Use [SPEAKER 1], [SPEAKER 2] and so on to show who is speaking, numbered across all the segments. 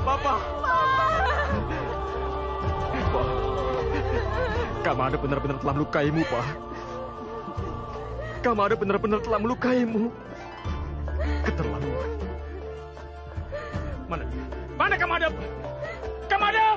[SPEAKER 1] Papa. Kamada benar-benar telah melukaimu, Pak. Kamada benar-benar telah melukaimu. Keterlaluan. Mana Kamada? Kamada!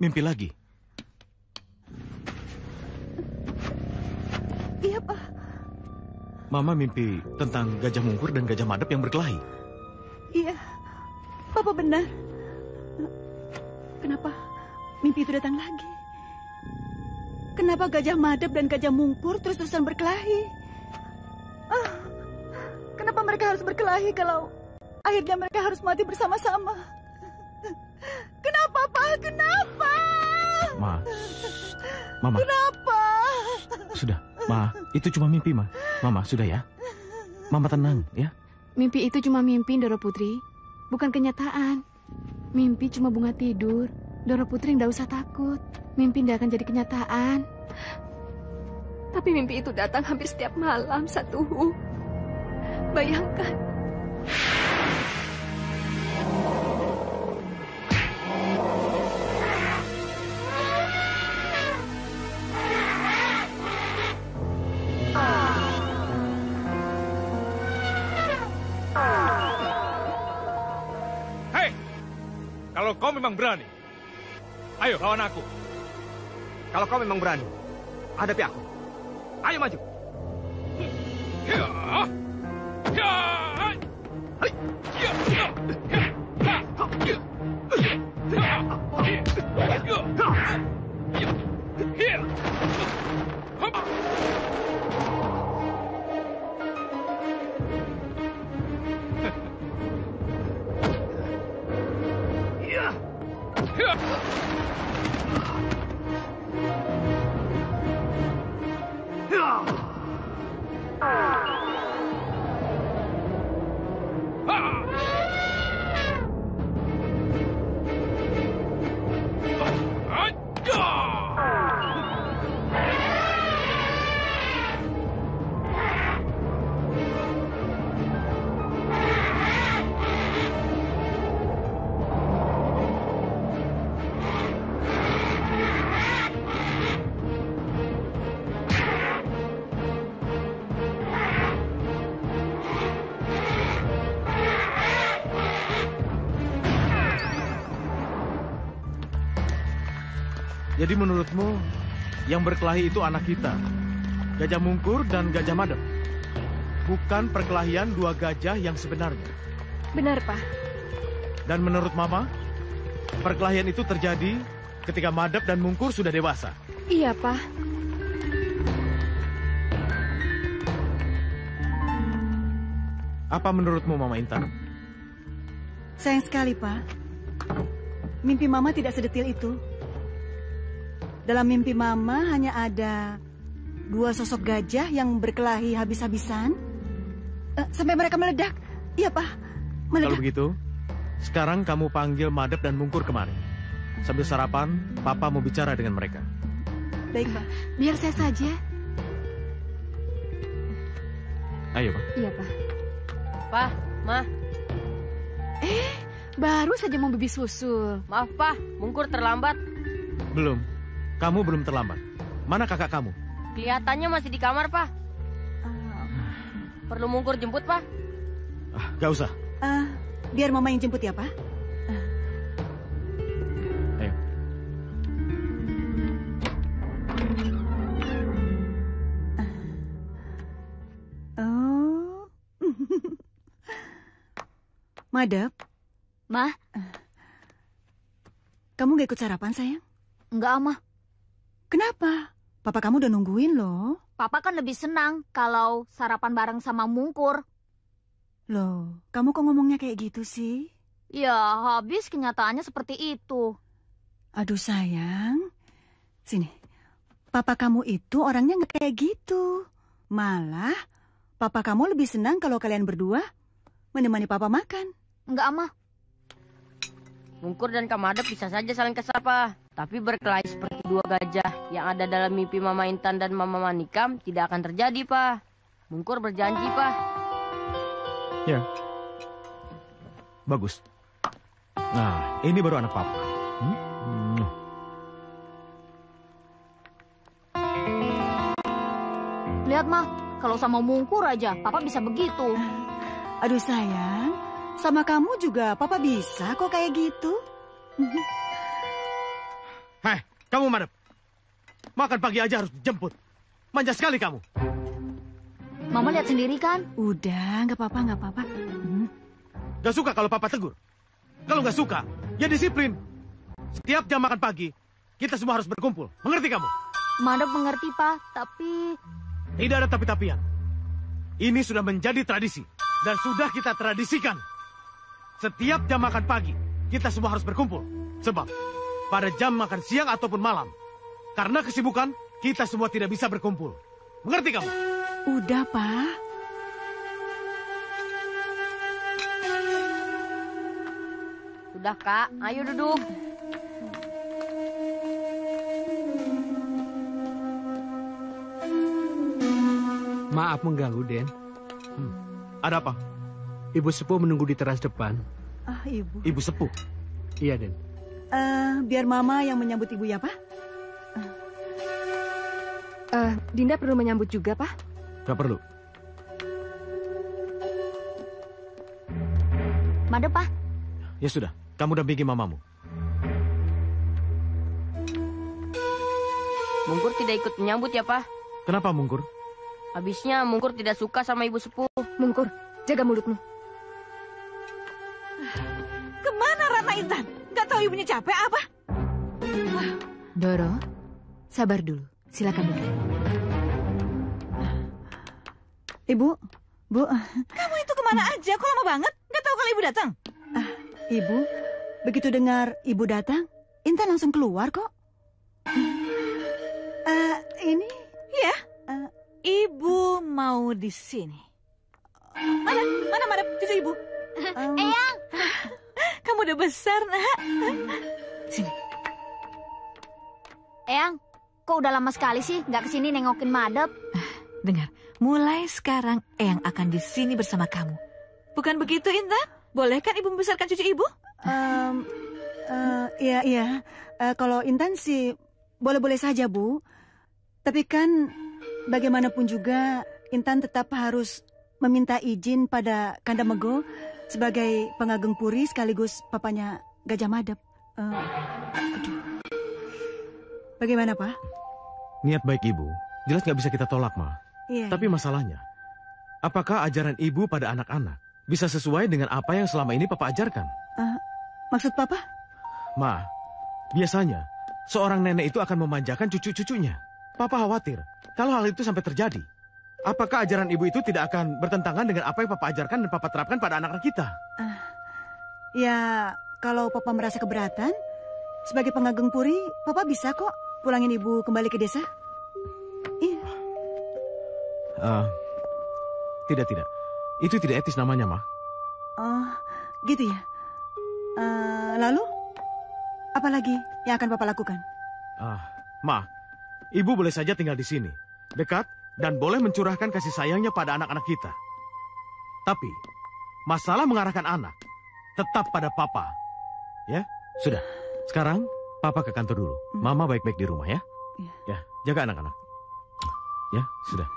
[SPEAKER 2] Mimpi lagi?
[SPEAKER 3] Iya, Pak.
[SPEAKER 2] Mama mimpi tentang Gajah Mungkur dan Gajah Madep yang berkelahi.
[SPEAKER 3] Iya, Papa benar. Kenapa mimpi itu datang lagi? Kenapa Gajah Madep dan Gajah Mungkur terus-terusan berkelahi? Kenapa mereka harus berkelahi kalau akhirnya mereka harus mati bersama-sama? Kenapa, Pak? Kenapa?
[SPEAKER 2] Ma, Mama.
[SPEAKER 3] Kenapa?
[SPEAKER 2] Sudah, Ma. Itu cuma mimpi, Ma. Mama, sudah ya. Mama tenang, ya.
[SPEAKER 4] Mimpi itu cuma mimpi, Doro Putri. Bukan kenyataan. Mimpi cuma bunga tidur. Doro Putri nggak usah takut. Mimpi nggak akan jadi kenyataan. Tapi mimpi itu datang hampir setiap malam, Satuhu. Bayangkan.
[SPEAKER 1] Kalau kau memang berani, ayo lawan aku. Kalau kau memang berani, hadapi aku. Ayo maju.
[SPEAKER 2] Jadi menurutmu, yang berkelahi itu anak kita, Gajah Mungkur dan Gajah Madep. Bukan perkelahian dua gajah yang sebenarnya.
[SPEAKER 4] Benar, Pak.
[SPEAKER 2] Dan menurut Mama, perkelahian itu terjadi ketika Madep dan Mungkur sudah dewasa.
[SPEAKER 4] Iya, Pak.
[SPEAKER 2] Apa menurutmu, Mama Intan?
[SPEAKER 3] Sayang sekali, Pak. Mimpi Mama tidak sedetil itu. Dalam mimpi Mama hanya ada dua sosok gajah yang berkelahi habis-habisan. Sampai mereka meledak. Iya, Pak. Meledak.
[SPEAKER 2] Kalau begitu, sekarang kamu panggil Madep dan Mungkur kemari. Sambil sarapan, Papa mau bicara dengan mereka.
[SPEAKER 3] Baik, Pak.
[SPEAKER 4] Biar saya saja.
[SPEAKER 2] Ayo, Pak.
[SPEAKER 4] Iya, Pak.
[SPEAKER 5] Pa, Ma.
[SPEAKER 4] Baru saja mau bibis susul.
[SPEAKER 5] Maaf, Pa. Mungkur terlambat.
[SPEAKER 2] Belum. Kamu belum terlambat. Mana kakak kamu?
[SPEAKER 5] Kelihatannya masih di kamar, Pa. Perlu Mungkur jemput, Pa?
[SPEAKER 2] Gak usah.
[SPEAKER 3] Biar Mama yang jemput ya, Pak.
[SPEAKER 2] Ayo.
[SPEAKER 3] Oh. Madep.
[SPEAKER 6] Ma.
[SPEAKER 3] kamu gak ikut sarapan, sayang?
[SPEAKER 6] Enggak, Mah.
[SPEAKER 3] Kenapa? Papa kamu udah nungguin loh.
[SPEAKER 6] Papa kan lebih senang kalau sarapan bareng sama Mungkur.
[SPEAKER 3] Loh, kamu kok ngomongnya kayak gitu sih?
[SPEAKER 6] Ya, habis kenyataannya seperti itu.
[SPEAKER 3] Aduh sayang, sini. Papa kamu itu orangnya nggak kayak gitu. Malah, papa kamu lebih senang kalau kalian berdua menemani papa makan.
[SPEAKER 6] Enggak, Mah.
[SPEAKER 5] Mungkur dan Kamadep bisa saja saling kesal, Pak. Tapi berkelahi seperti dua gajah yang ada dalam mimpi Mama Intan dan Mama Manikam tidak akan terjadi, Pak. Mungkur berjanji, Pak.
[SPEAKER 2] Ya. Bagus. Nah, ini baru anak papa.
[SPEAKER 6] Lihat, Mah. Kalau sama Mungkur aja, Papa bisa begitu.
[SPEAKER 3] Aduh sayang, sama kamu juga papa bisa kok kayak gitu.
[SPEAKER 2] Hei, kamu Madep. Makan pagi aja harus dijemput. Manja sekali kamu.
[SPEAKER 6] Mama lihat sendiri kan?
[SPEAKER 3] Udah, nggak apa-apa.
[SPEAKER 2] Gak suka kalau papa tegur. Kalau gak suka, ya disiplin. Setiap jam makan pagi, kita semua harus berkumpul. Mengerti kamu?
[SPEAKER 6] Madep mengerti, Pak. Tapi...
[SPEAKER 2] Tidak ada tapi-tapian. Ini sudah menjadi tradisi. Dan sudah kita tradisikan. Setiap jam makan pagi, kita semua harus berkumpul. Sebab, pada jam makan siang ataupun malam, karena kesibukan, kita semua tidak bisa berkumpul. Mengerti kamu?
[SPEAKER 3] Udah, Pak.
[SPEAKER 5] Udah, Kak. Ayo duduk.
[SPEAKER 7] Maaf mengganggu, Den.
[SPEAKER 2] Ada apa?
[SPEAKER 7] Ibu sepuh menunggu di teras depan.
[SPEAKER 3] Ah, ibu.
[SPEAKER 2] Ibu sepuh.
[SPEAKER 7] Iya, Den.
[SPEAKER 3] Biar mama yang menyambut ibu ya, Pak.
[SPEAKER 4] Dinda perlu menyambut juga, Pak?
[SPEAKER 2] Gak perlu.
[SPEAKER 6] Madep, Pak.
[SPEAKER 2] Ya sudah, kamu dampingi mamamu.
[SPEAKER 5] Mungkur tidak ikut menyambut ya, Pak.
[SPEAKER 2] Kenapa, Mungkur?
[SPEAKER 5] Habisnya Mungkur tidak suka sama ibu sepuh.
[SPEAKER 4] Mungkur, jaga mulutmu.
[SPEAKER 3] Kemana Ratna Intan? Gak tahu ibunya capek apa?
[SPEAKER 4] Doro, sabar dulu. Silakan duduk.
[SPEAKER 3] Ibu, Bu.
[SPEAKER 8] Kamu itu kemana aja? Kok lama banget? Gak tahu kalau ibu datang?
[SPEAKER 3] Ibu, begitu dengar ibu datang, Intan langsung keluar kok. Ini?
[SPEAKER 8] Ya, ibu mau di sini. Mana cucu ibu?
[SPEAKER 6] Eyang!
[SPEAKER 8] Kamu udah besar, nak. Sini.
[SPEAKER 6] Eyang, kok udah lama sekali sih nggak kesini nengokin Madep?
[SPEAKER 8] Dengar, mulai sekarang Eyang akan di sini bersama kamu. Bukan begitu, Intan? Boleh kan ibu membesarkan cucu ibu?
[SPEAKER 3] Iya. Kalau Intan sih boleh-boleh saja, Bu. Tapi kan bagaimanapun juga Intan tetap harus meminta izin pada Kanda Mego sebagai pengageng puri sekaligus papanya Gajah Madep. Aduh. Bagaimana, Pak?
[SPEAKER 2] Niat baik ibu, jelas nggak bisa kita tolak, Ma.
[SPEAKER 3] Iya.
[SPEAKER 2] Tapi masalahnya, apakah ajaran ibu pada anak-anak bisa sesuai dengan apa yang selama ini Papa ajarkan?
[SPEAKER 3] Maksud Papa?
[SPEAKER 2] Ma, biasanya seorang nenek itu akan memanjakan cucu-cucunya. Papa khawatir kalau hal itu sampai terjadi. Apakah ajaran ibu itu tidak akan bertentangan dengan apa yang Papa ajarkan dan Papa terapkan pada anak-anak kita?
[SPEAKER 3] Ya, kalau Papa merasa keberatan, sebagai pengageng puri, Papa bisa kok pulangin ibu kembali ke desa. Iya.
[SPEAKER 2] Tidak. Itu tidak etis namanya, Ma.
[SPEAKER 3] Oh, gitu ya. Lalu, apa lagi yang akan Papa lakukan?
[SPEAKER 2] Ma, ibu boleh saja tinggal di sini, dekat, dan boleh mencurahkan kasih sayangnya pada anak-anak kita. Tapi, masalah mengarahkan anak tetap pada Papa. Ya, sudah. Sekarang, Papa ke kantor dulu. Mama baik-baik di rumah, ya? Ya, jaga anak-anak. Ya, sudah.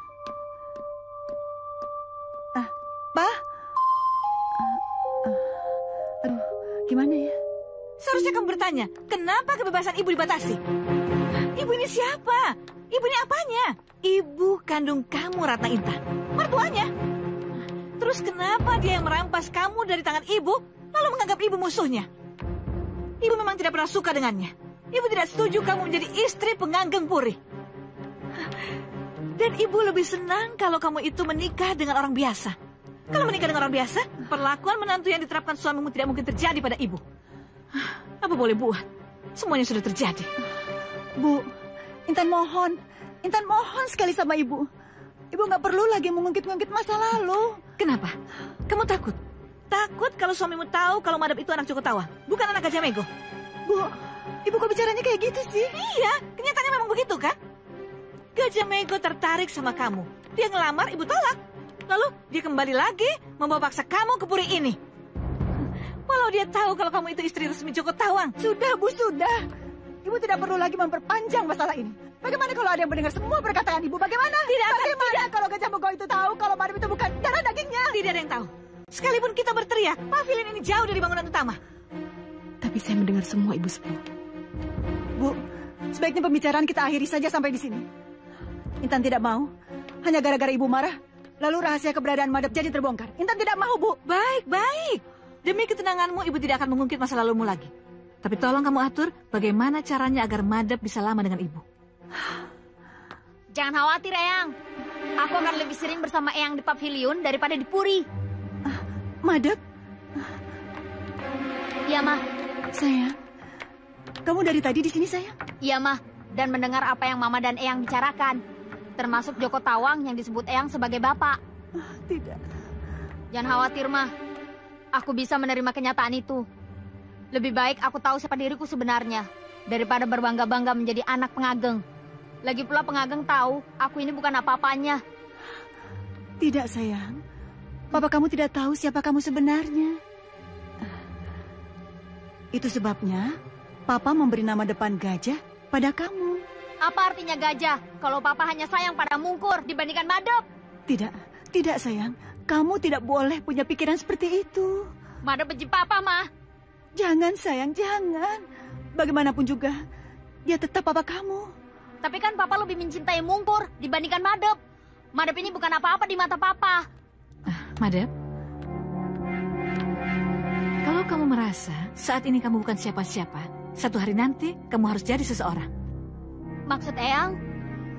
[SPEAKER 3] Pa? Aduh, gimana ya?
[SPEAKER 8] Seharusnya kamu bertanya, kenapa kebebasan ibu dibatasi? Ibu ini siapa? Ibu ini apanya? Ibu kandung kamu, Ratna Intan. Mertuanya. Terus kenapa dia yang merampas kamu dari tangan ibu, lalu menganggap ibu musuhnya? Ibu memang tidak pernah suka dengannya. Ibu tidak setuju kamu menjadi istri penganggeng Puri. Dan ibu lebih senang kalau kamu itu menikah dengan orang biasa. Kalau menikah dengan orang biasa, perlakuan menantu yang diterapkan suamimu tidak mungkin terjadi pada ibu. Apa boleh buat? Semuanya sudah terjadi.
[SPEAKER 3] Bu, Intan mohon sekali sama ibu. Ibu nggak perlu lagi mengungkit-ungkit masa lalu.
[SPEAKER 8] Kenapa? Kamu takut? Takut kalau suamimu tahu kalau Madep itu anak Joko Tawang, bukan anak Gajah Mego.
[SPEAKER 3] Bu, ibu kok bicaranya kayak gitu sih?
[SPEAKER 8] Iya, kenyataannya memang begitu kan? Gajah Mego tertarik sama kamu. Dia ngelamar, ibu tolak. Lalu dia kembali lagi membawa paksa kamu ke Puri ini. Walau dia tahu kalau kamu itu istri resmi Joko Tawang.
[SPEAKER 3] Sudah, Bu, sudah. Ibu tidak perlu lagi memperpanjang masalah ini. Bagaimana kalau ada yang mendengar semua perkataan ibu? Bagaimana? Bagaimana kalau Gajah Mego itu tahu kalau Madep itu bukan darah dagingnya?
[SPEAKER 8] Tidak ada yang tahu. Sekalipun kita berteriak, pavilion ini jauh dari bangunan utama.
[SPEAKER 4] Tapi saya mendengar semua, Ibu Sepuh.
[SPEAKER 3] Bu, sebaiknya pembicaraan kita akhiri saja sampai di sini. Intan tidak mau. Hanya gara-gara ibu marah, lalu rahasia keberadaan Madep jadi terbongkar. Intan tidak mau, Bu.
[SPEAKER 8] Baik, baik. Demi ketenanganmu, ibu tidak akan mengungkit masa lalumu lagi. Tapi tolong kamu atur bagaimana caranya agar Madep bisa lama dengan ibu.
[SPEAKER 6] Jangan khawatir, Eyang. Aku akan lebih sering bersama Eyang di pavilion daripada di Puri.
[SPEAKER 3] Madep?
[SPEAKER 6] Iya, Mah.
[SPEAKER 3] Sayang, kamu dari tadi di sini, sayang?
[SPEAKER 6] Iya, Mah. Dan mendengar apa yang Mama dan Eyang bicarakan. Termasuk Joko Tawang yang disebut Eyang sebagai bapak.
[SPEAKER 3] Tidak.
[SPEAKER 6] Jangan khawatir, Mah. Aku bisa menerima kenyataan itu. Lebih baik aku tahu siapa diriku sebenarnya. Daripada berbangga-bangga menjadi anak pengageng. Lagi pula pengageng tahu aku ini bukan apa-apanya.
[SPEAKER 3] Tidak, sayang. Papa kamu tidak tahu siapa kamu sebenarnya. Itu sebabnya Papa memberi nama depan Gajah pada kamu.
[SPEAKER 6] Apa artinya gajah kalau Papa hanya sayang pada Mungkur dibandingkan Madep?
[SPEAKER 3] Tidak sayang. Kamu tidak boleh punya pikiran seperti itu.
[SPEAKER 6] Madep benci Papa, Mah.
[SPEAKER 3] Jangan sayang, jangan. Bagaimanapun juga, dia tetap Papa kamu.
[SPEAKER 6] Tapi kan Papa lebih mencintai Mungkur dibandingkan Madep. Madep ini bukan apa-apa di mata Papa.
[SPEAKER 8] Madep, kalau kamu merasa saat ini kamu bukan siapa-siapa, satu hari nanti kamu harus jadi seseorang.
[SPEAKER 6] Maksud Eyang?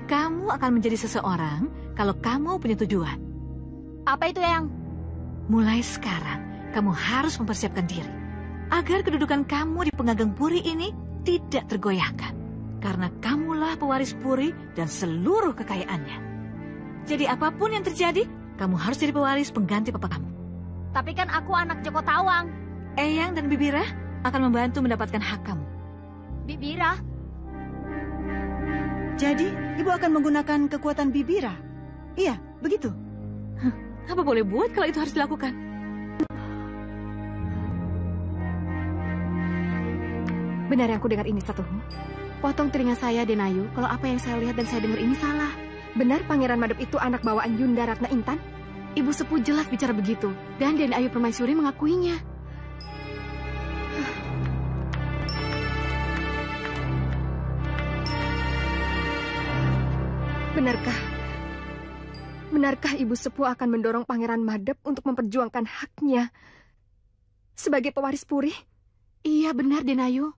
[SPEAKER 8] Kamu akan menjadi seseorang kalau kamu punya tujuan.
[SPEAKER 6] Apa itu, Eyang?
[SPEAKER 8] Mulai sekarang, kamu harus mempersiapkan diri. Agar kedudukan kamu di pengageng Puri ini tidak tergoyahkan. Karena kamulah pewaris Puri dan seluruh kekayaannya. Jadi apapun yang terjadi, kamu harus jadi pewaris pengganti papa kamu.
[SPEAKER 6] Tapi kan aku anak Joko Tawang.
[SPEAKER 8] Eyang dan Bibira akan membantu mendapatkan hak kamu.
[SPEAKER 6] Bibira?
[SPEAKER 3] Jadi, ibu akan menggunakan kekuatan Bibira? Iya, begitu.
[SPEAKER 8] Apa boleh buat kalau itu harus dilakukan?
[SPEAKER 4] Benar yang aku dengar ini, Satuhu. Potong telinga saya, Denayu, kalau apa yang saya lihat dan saya dengar ini salah. Benar Pangeran Madep itu anak bawaan Yunda Ratna Intan? Ibu Sepuh jelas bicara begitu, dan Denayu Permaisuri mengakuinya. Benarkah Ibu Sepuh akan mendorong Pangeran Madep untuk memperjuangkan haknya sebagai pewaris Puri? Iya, benar, Denayu.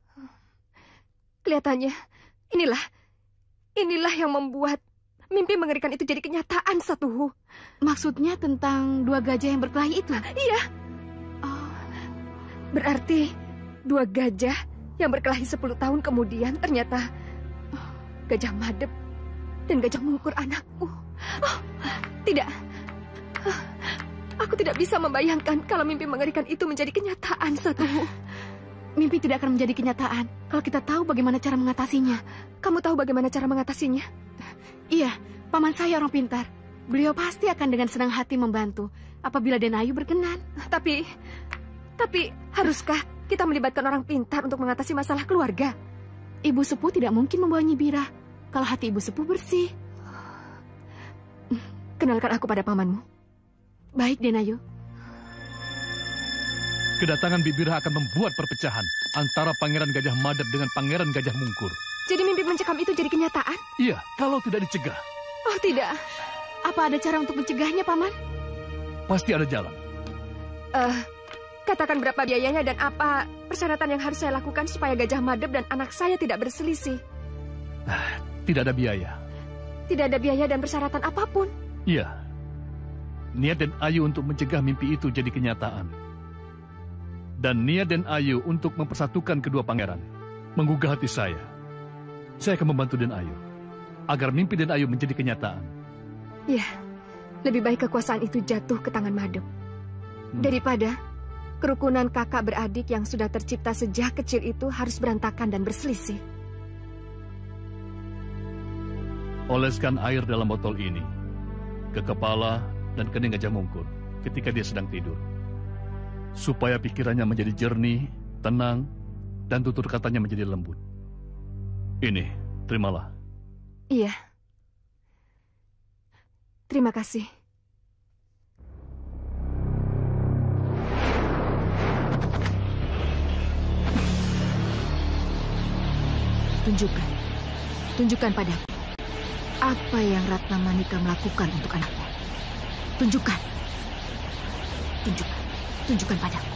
[SPEAKER 4] Kelihatannya, inilah yang membuat mimpi mengerikan itu jadi kenyataan, Satuhu. Maksudnya tentang dua gajah yang berkelahi itu? Iya. Oh, berarti dua gajah yang berkelahi 10 tahun kemudian ternyata Gajah Madep dan Gajah Mungkur anakku. Tidak. Aku tidak bisa membayangkan kalau mimpi mengerikan itu menjadi kenyataan, Satuhu. Mimpi tidak akan menjadi kenyataan kalau kita tahu bagaimana cara mengatasinya. Kamu tahu bagaimana cara mengatasinya? Iya, paman saya orang pintar. Beliau pasti akan dengan senang hati membantu apabila Denayu berkenan. Tapi haruskah kita melibatkan orang pintar untuk mengatasi masalah keluarga? Ibu Sepuh tidak mungkin membawa Nyi Bira kalau hati Ibu Sepuh bersih. Kenalkan aku pada pamanmu. Baik, Denayu.
[SPEAKER 9] Kedatangan Bibira akan membuat perpecahan antara Pangeran Gajah Madep dengan Pangeran Gajah Mungkur.
[SPEAKER 4] Jadi mimpi mencekam itu jadi kenyataan?
[SPEAKER 9] Iya, kalau tidak dicegah.
[SPEAKER 4] Oh, tidak. Apa ada cara untuk mencegahnya, Paman?
[SPEAKER 9] Pasti ada jalan.
[SPEAKER 10] Katakan berapa biayanya dan apa persyaratan yang harus saya lakukan supaya Gajah Madep dan anak saya tidak berselisih.
[SPEAKER 9] Tidak ada biaya.
[SPEAKER 10] Tidak ada biaya dan persyaratan apapun.
[SPEAKER 9] Iya. Niat dan Ayu untuk mencegah mimpi itu jadi kenyataan. Dan niat dan Ayu untuk mempersatukan kedua pangeran menggugah hati saya. Saya akan membantu Den Ayu agar mimpi Den Ayu menjadi kenyataan.
[SPEAKER 10] Ya, lebih baik kekuasaan itu jatuh ke tangan Madep daripada kerukunan kakak beradik yang sudah tercipta sejak kecil itu harus berantakan dan berselisih.
[SPEAKER 9] Oleskan air dalam botol ini ke kepala dan kening Gajah Mungkur ketika dia sedang tidur, supaya pikirannya menjadi jernih, tenang, dan tutur katanya menjadi lembut. Ini, terimalah.
[SPEAKER 10] Iya. Terima kasih.
[SPEAKER 8] Tunjukkan padaku apa yang Ratna Manika melakukan untuk anaknya. Tunjukkan padaku.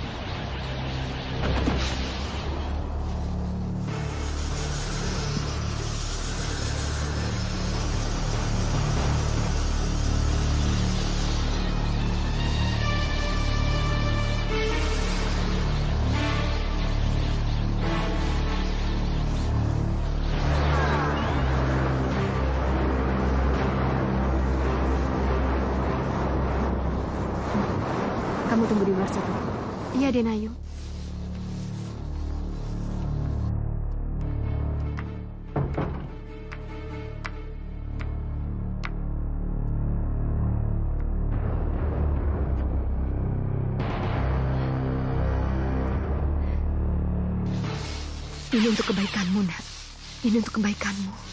[SPEAKER 10] Kamu tunggu di luar sana.
[SPEAKER 4] Iya, Den Ayu.
[SPEAKER 10] Ini untuk kebaikanmu, Nak. Ini untuk kebaikanmu.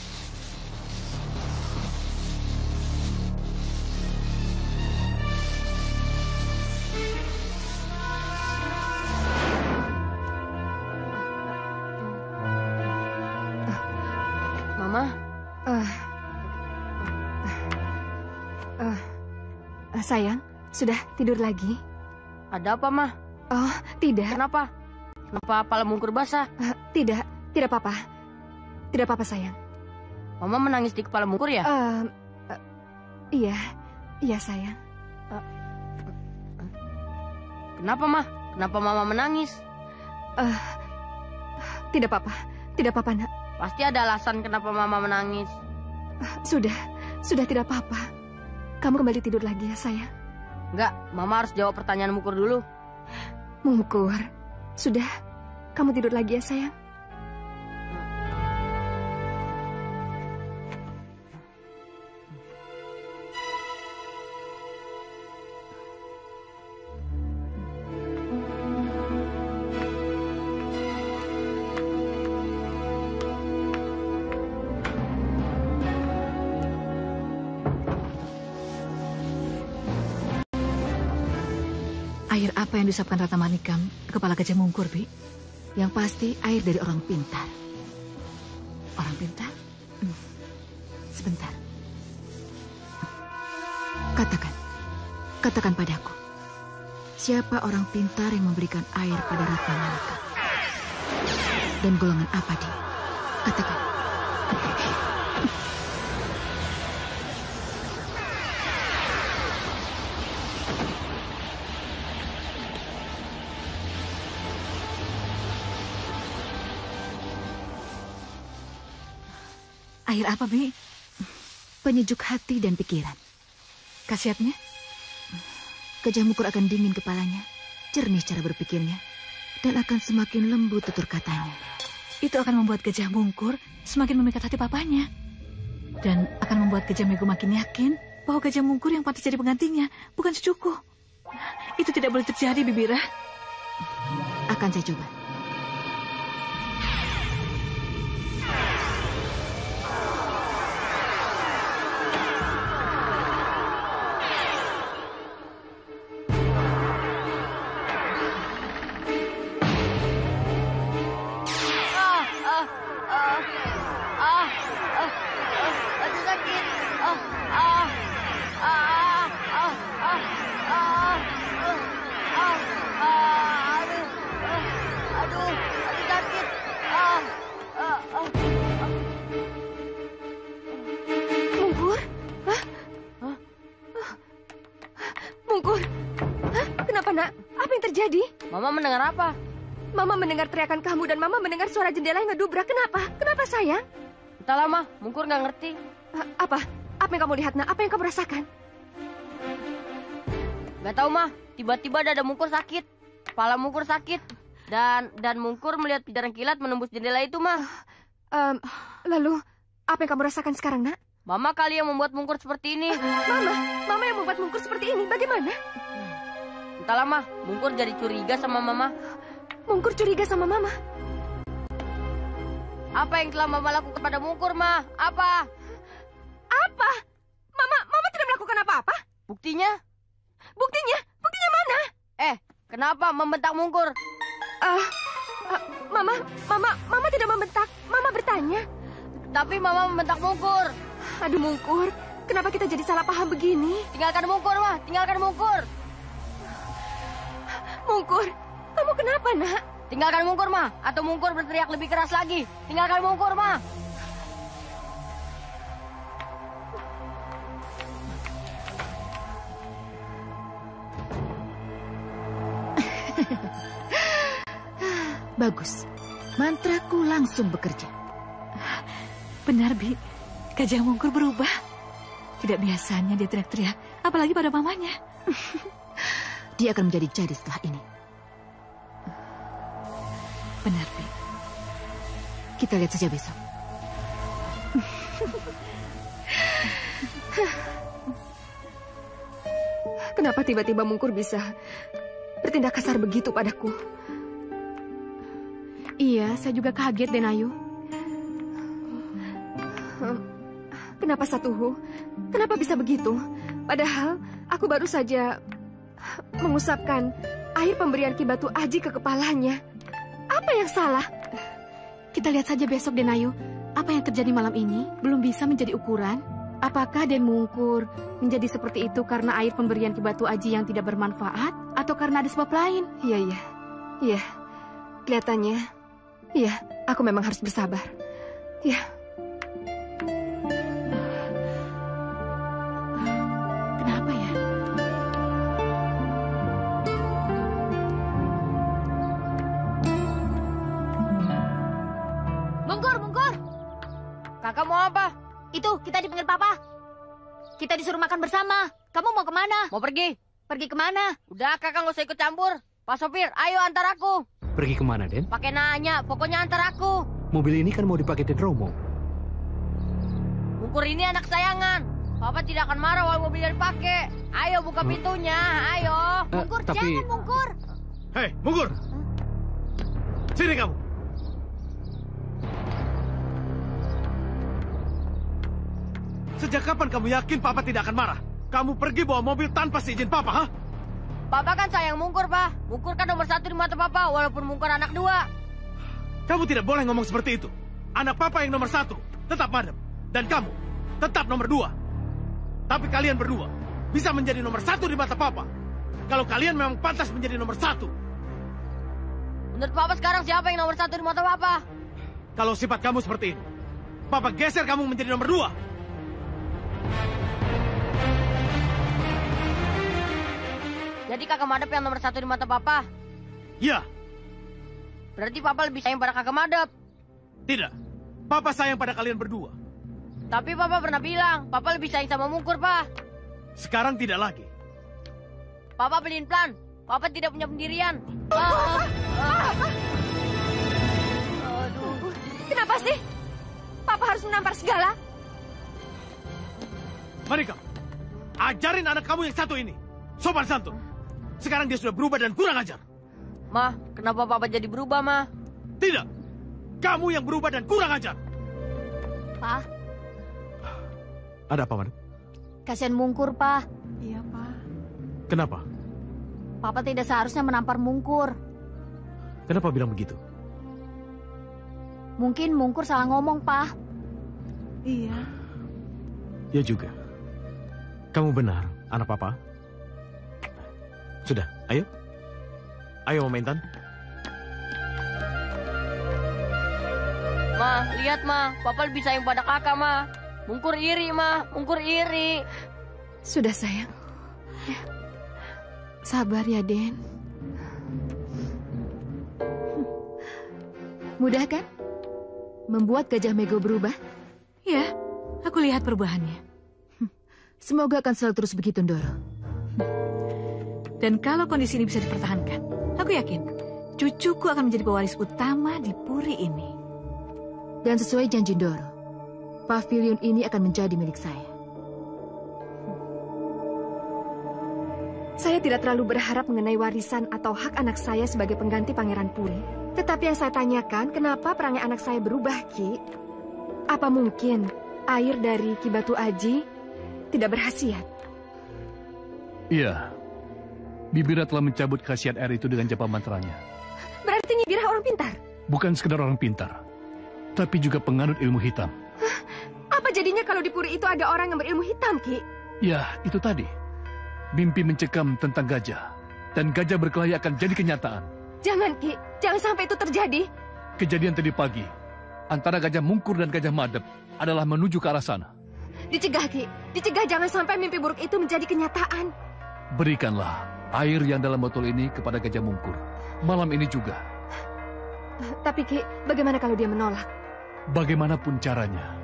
[SPEAKER 5] Mama?
[SPEAKER 10] Sayang, sudah tidur lagi?
[SPEAKER 5] Ada apa, Ma?
[SPEAKER 10] Oh, tidak.
[SPEAKER 5] Kenapa? Kenapa kepala Mungkur basah?
[SPEAKER 10] Tidak apa-apa. Tidak apa-apa, sayang.
[SPEAKER 5] Mama menangis di kepala Mungkur ya?
[SPEAKER 10] Iya, sayang.
[SPEAKER 5] Kenapa, Ma? Kenapa Mama menangis?
[SPEAKER 10] Tidak apa-apa, Nak.
[SPEAKER 5] Pasti ada alasan kenapa Mama menangis.
[SPEAKER 10] Sudah tidak apa-apa. Kamu kembali tidur lagi ya, sayang.
[SPEAKER 5] Enggak, Mama harus jawab pertanyaan Mungkur dulu.
[SPEAKER 10] Mungkur, sudah. Kamu tidur lagi ya, sayang.
[SPEAKER 8] Air apa yang disapkan Ratna Manikam ke kepala Gajah Mungkur, Bi? Yang pasti air dari orang pintar. Orang pintar? Sebentar. Katakan padaku. Siapa orang pintar yang memberikan air pada Ratna Manikam? Dan golongan apa dia? Katakan. Air apa, Bi? Penyejuk hati dan pikiran. Khasiatnya? Gajah Mungkur akan dingin kepalanya, jernih cara berpikirnya, dan akan semakin lembut tutur katanya. Itu akan membuat Gajah Mungkur semakin memikat hati papanya. Dan akan membuat Gajah Mego makin yakin bahwa Gajah Mungkur yang pantas jadi penggantinya, bukan cucuku. Itu tidak boleh terjadi, Bibira. Akan saya coba.
[SPEAKER 10] terjadi?
[SPEAKER 5] Mama mendengar apa?
[SPEAKER 10] Mama mendengar teriakan kamu dan Mama mendengar suara jendela yang ngedubrak. Kenapa? Kenapa sayang?
[SPEAKER 5] Entahlah, Ma. Mungkur nggak ngerti.
[SPEAKER 10] Apa? Apa yang kamu lihat, Nak? Apa yang kamu rasakan?
[SPEAKER 5] Gak tahu, Ma. Tiba-tiba dada Mungkur sakit. Kepala Mungkur sakit. Dan Mungkur melihat pijaran kilat menembus jendela itu, Ma.
[SPEAKER 10] Lalu, apa yang kamu rasakan sekarang, Nak?
[SPEAKER 5] Mama kali yang membuat Mungkur seperti ini.
[SPEAKER 10] Mama yang membuat Mungkur seperti ini. Bagaimana?
[SPEAKER 5] Entahlah, Ma. Mungkur jadi curiga sama Mama.
[SPEAKER 10] Mungkur curiga sama Mama?
[SPEAKER 5] Apa yang telah Mama lakukan pada Mungkur, Ma? Apa?
[SPEAKER 10] Apa? Mama tidak melakukan apa-apa?
[SPEAKER 5] Buktinya?
[SPEAKER 10] Buktinya? Buktinya mana?
[SPEAKER 5] Kenapa membentak Mungkur?
[SPEAKER 10] Mama tidak membentak. Mama bertanya.
[SPEAKER 5] Tapi Mama membentak Mungkur.
[SPEAKER 10] Aduh, Mungkur. Kenapa kita jadi salah paham begini?
[SPEAKER 5] Tinggalkan Mungkur, Ma. Tinggalkan Mungkur.
[SPEAKER 10] Mungkur, kamu kenapa, Nak?
[SPEAKER 5] Tinggalkan Mungkur, Ma. Atau Mungkur berteriak lebih keras lagi. Tinggalkan Mungkur, Ma.
[SPEAKER 8] Bagus. Mantraku langsung bekerja. Benar, Bi. Gajah Mungkur berubah. Tidak biasanya dia teriak-teriak, apalagi pada mamanya. Dia akan menjadi jadi setelah ini. Benar, Bi. Kita lihat saja besok.
[SPEAKER 10] Kenapa tiba-tiba Mungkur bisa bertindak kasar begitu padaku?
[SPEAKER 4] Iya, saya juga kaget, Den Ayu.
[SPEAKER 10] Kenapa Satuhu? Kenapa bisa begitu? Padahal aku baru saja mengusapkan air pemberian Ki Batu Aji ke kepalanya. Apa yang salah?
[SPEAKER 4] Kita lihat saja besok, Den Ayu. Apa yang terjadi malam ini belum bisa menjadi ukuran. Apakah Den Mungkur menjadi seperti itu karena air pemberian Ki Batu Aji yang tidak bermanfaat? Atau karena ada sebab lain?
[SPEAKER 10] Iya. Kelihatannya, iya, aku memang harus bersabar. Iya.
[SPEAKER 4] Kenapa ya?
[SPEAKER 6] Mungkur!
[SPEAKER 5] Kakak mau apa?
[SPEAKER 6] Itu, kita dipanggil Papa. Kita disuruh makan bersama. Kamu mau kemana?
[SPEAKER 5] Mau pergi.
[SPEAKER 6] Pergi kemana?
[SPEAKER 5] Udah, kakak nggak usah ikut campur. Pak sopir, ayo antar aku.
[SPEAKER 7] Pergi kemana, Den?
[SPEAKER 5] Pakai nanya, pokoknya antar aku.
[SPEAKER 7] Mobil ini kan mau dipaketin Romo.
[SPEAKER 5] Mungkur ini anak sayangan. Papa tidak akan marah walau mobilnya dipakai. Ayo buka pintunya, ayo.
[SPEAKER 6] Mungkur,
[SPEAKER 7] tapi...
[SPEAKER 6] jangan Mungkur.
[SPEAKER 2] Hei, Mungkur! Sini kamu! Sejak kapan kamu yakin Papa tidak akan marah? Kamu pergi bawa mobil tanpa seizin Papa, ha?
[SPEAKER 5] Papa kan sayang Mungkur, Pak. Mungkur kan nomor 1 di mata Papa, walaupun Mungkur anak 2.
[SPEAKER 2] Kamu tidak boleh ngomong seperti itu. Anak Papa yang nomor 1 tetap madep. Dan kamu tetap nomor 2. Tapi kalian berdua bisa menjadi nomor 1 di mata Papa. Kalau kalian memang pantas menjadi nomor 1.
[SPEAKER 5] Menurut Papa sekarang siapa yang nomor 1 di mata Papa?
[SPEAKER 2] Kalau sifat kamu seperti ini, Papa geser kamu menjadi nomor 2.
[SPEAKER 5] Jadi kakak Madep yang nomor 1 di mata Papa?
[SPEAKER 2] Ya.
[SPEAKER 5] Berarti Papa lebih sayang pada kakak Madep?
[SPEAKER 2] Tidak. Papa sayang pada kalian berdua.
[SPEAKER 5] Tapi Papa pernah bilang, Papa lebih sayang sama Mungkur, Pak.
[SPEAKER 2] Sekarang tidak lagi.
[SPEAKER 5] Papa beliin plan. Papa tidak punya pendirian.
[SPEAKER 10] Aduh. Kenapa sih? Papa harus menampar segala?
[SPEAKER 2] Mari kamu. Ajarin anak kamu yang satu ini. Sopan santun. Sekarang dia sudah berubah dan kurang ajar.
[SPEAKER 5] Ma, kenapa Papa jadi berubah, Ma?
[SPEAKER 2] Tidak. Kamu yang berubah dan kurang ajar.
[SPEAKER 6] Pa.
[SPEAKER 2] Ada apa, Madep?
[SPEAKER 6] Kasihan Mungkur, Pa.
[SPEAKER 3] Iya, Pak.
[SPEAKER 2] Kenapa?
[SPEAKER 6] Papa tidak seharusnya menampar Mungkur.
[SPEAKER 2] Kenapa bilang begitu?
[SPEAKER 6] Mungkin Mungkur salah ngomong, Pa.
[SPEAKER 3] Iya.
[SPEAKER 2] Ya juga. Kamu benar, anak Papa. Sudah, ayo. Ayo, Mama Intan.
[SPEAKER 5] Ma, lihat, Ma. Papa lebih sayang pada kakak, Ma. Mungkur iri, Ma. Mungkur iri.
[SPEAKER 10] Sudah, sayang.
[SPEAKER 4] Sabar ya, Den. Mudah kan? Membuat Gajah Mego berubah?
[SPEAKER 8] Ya, aku lihat perubahannya.
[SPEAKER 4] Semoga akan selalu terus begitu, Ndoro.
[SPEAKER 8] Dan kalau kondisi ini bisa dipertahankan, aku yakin cucuku akan menjadi pewaris utama di puri ini.
[SPEAKER 4] Dan sesuai janji Ndoro, pavilion ini akan menjadi milik saya.
[SPEAKER 10] Saya tidak terlalu berharap mengenai warisan atau hak anak saya sebagai pengganti Pangeran Puri. Tetapi yang saya tanyakan, kenapa perangai anak saya berubah, Ki? Apa mungkin air dari Ki Batu Aji tidak berkhasiat?
[SPEAKER 9] Iya. Bibira telah mencabut khasiat air itu dengan japa mantranya.
[SPEAKER 10] Berarti Nyi Bira orang pintar?
[SPEAKER 9] Bukan sekedar orang pintar, tapi juga penganut ilmu hitam.
[SPEAKER 10] Apa jadinya kalau di puri itu ada orang yang berilmu hitam, Ki?
[SPEAKER 9] Ya, itu tadi. Mimpi mencekam tentang gajah. Dan gajah berkelahi akan jadi kenyataan.
[SPEAKER 10] Jangan, Ki. Jangan sampai itu terjadi.
[SPEAKER 9] Kejadian tadi pagi, antara Gajah Mungkur dan Gajah Madep adalah menuju ke arah sana.
[SPEAKER 10] Dicegah, Ki. Dicegah jangan sampai mimpi buruk itu menjadi kenyataan.
[SPEAKER 9] Berikanlah air yang dalam botol ini kepada Gajah Mungkur. Malam ini juga.
[SPEAKER 10] Tapi, Ki, bagaimana kalau dia menolak?
[SPEAKER 9] Bagaimanapun caranya,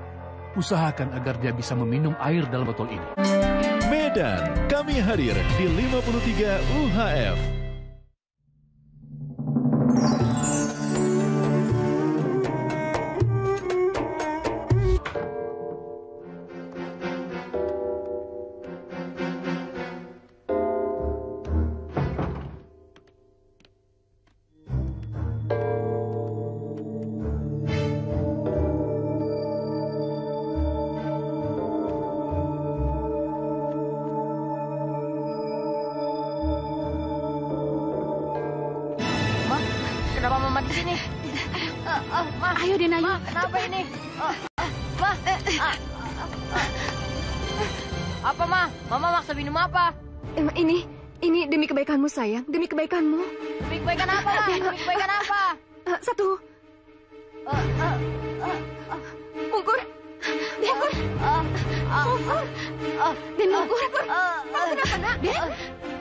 [SPEAKER 9] usahakan agar dia bisa meminum air dalam botol ini.
[SPEAKER 11] Medan, kami hadir di 53 UHF.
[SPEAKER 5] Kenapa Mama di sini? Ma,
[SPEAKER 4] Ayo, Den Ayu.
[SPEAKER 5] Ma, kenapa ini? Ma, apa, Ma? Mama maksa minum apa?
[SPEAKER 10] Ini demi kebaikanmu, sayang. Demi kebaikanmu.
[SPEAKER 5] Demi kebaikan apa, Ma? Demi kebaikan apa?
[SPEAKER 10] Satu. Mungkur. Mungkur. Den Mungkur. Kamu kenapa, Nak? Den?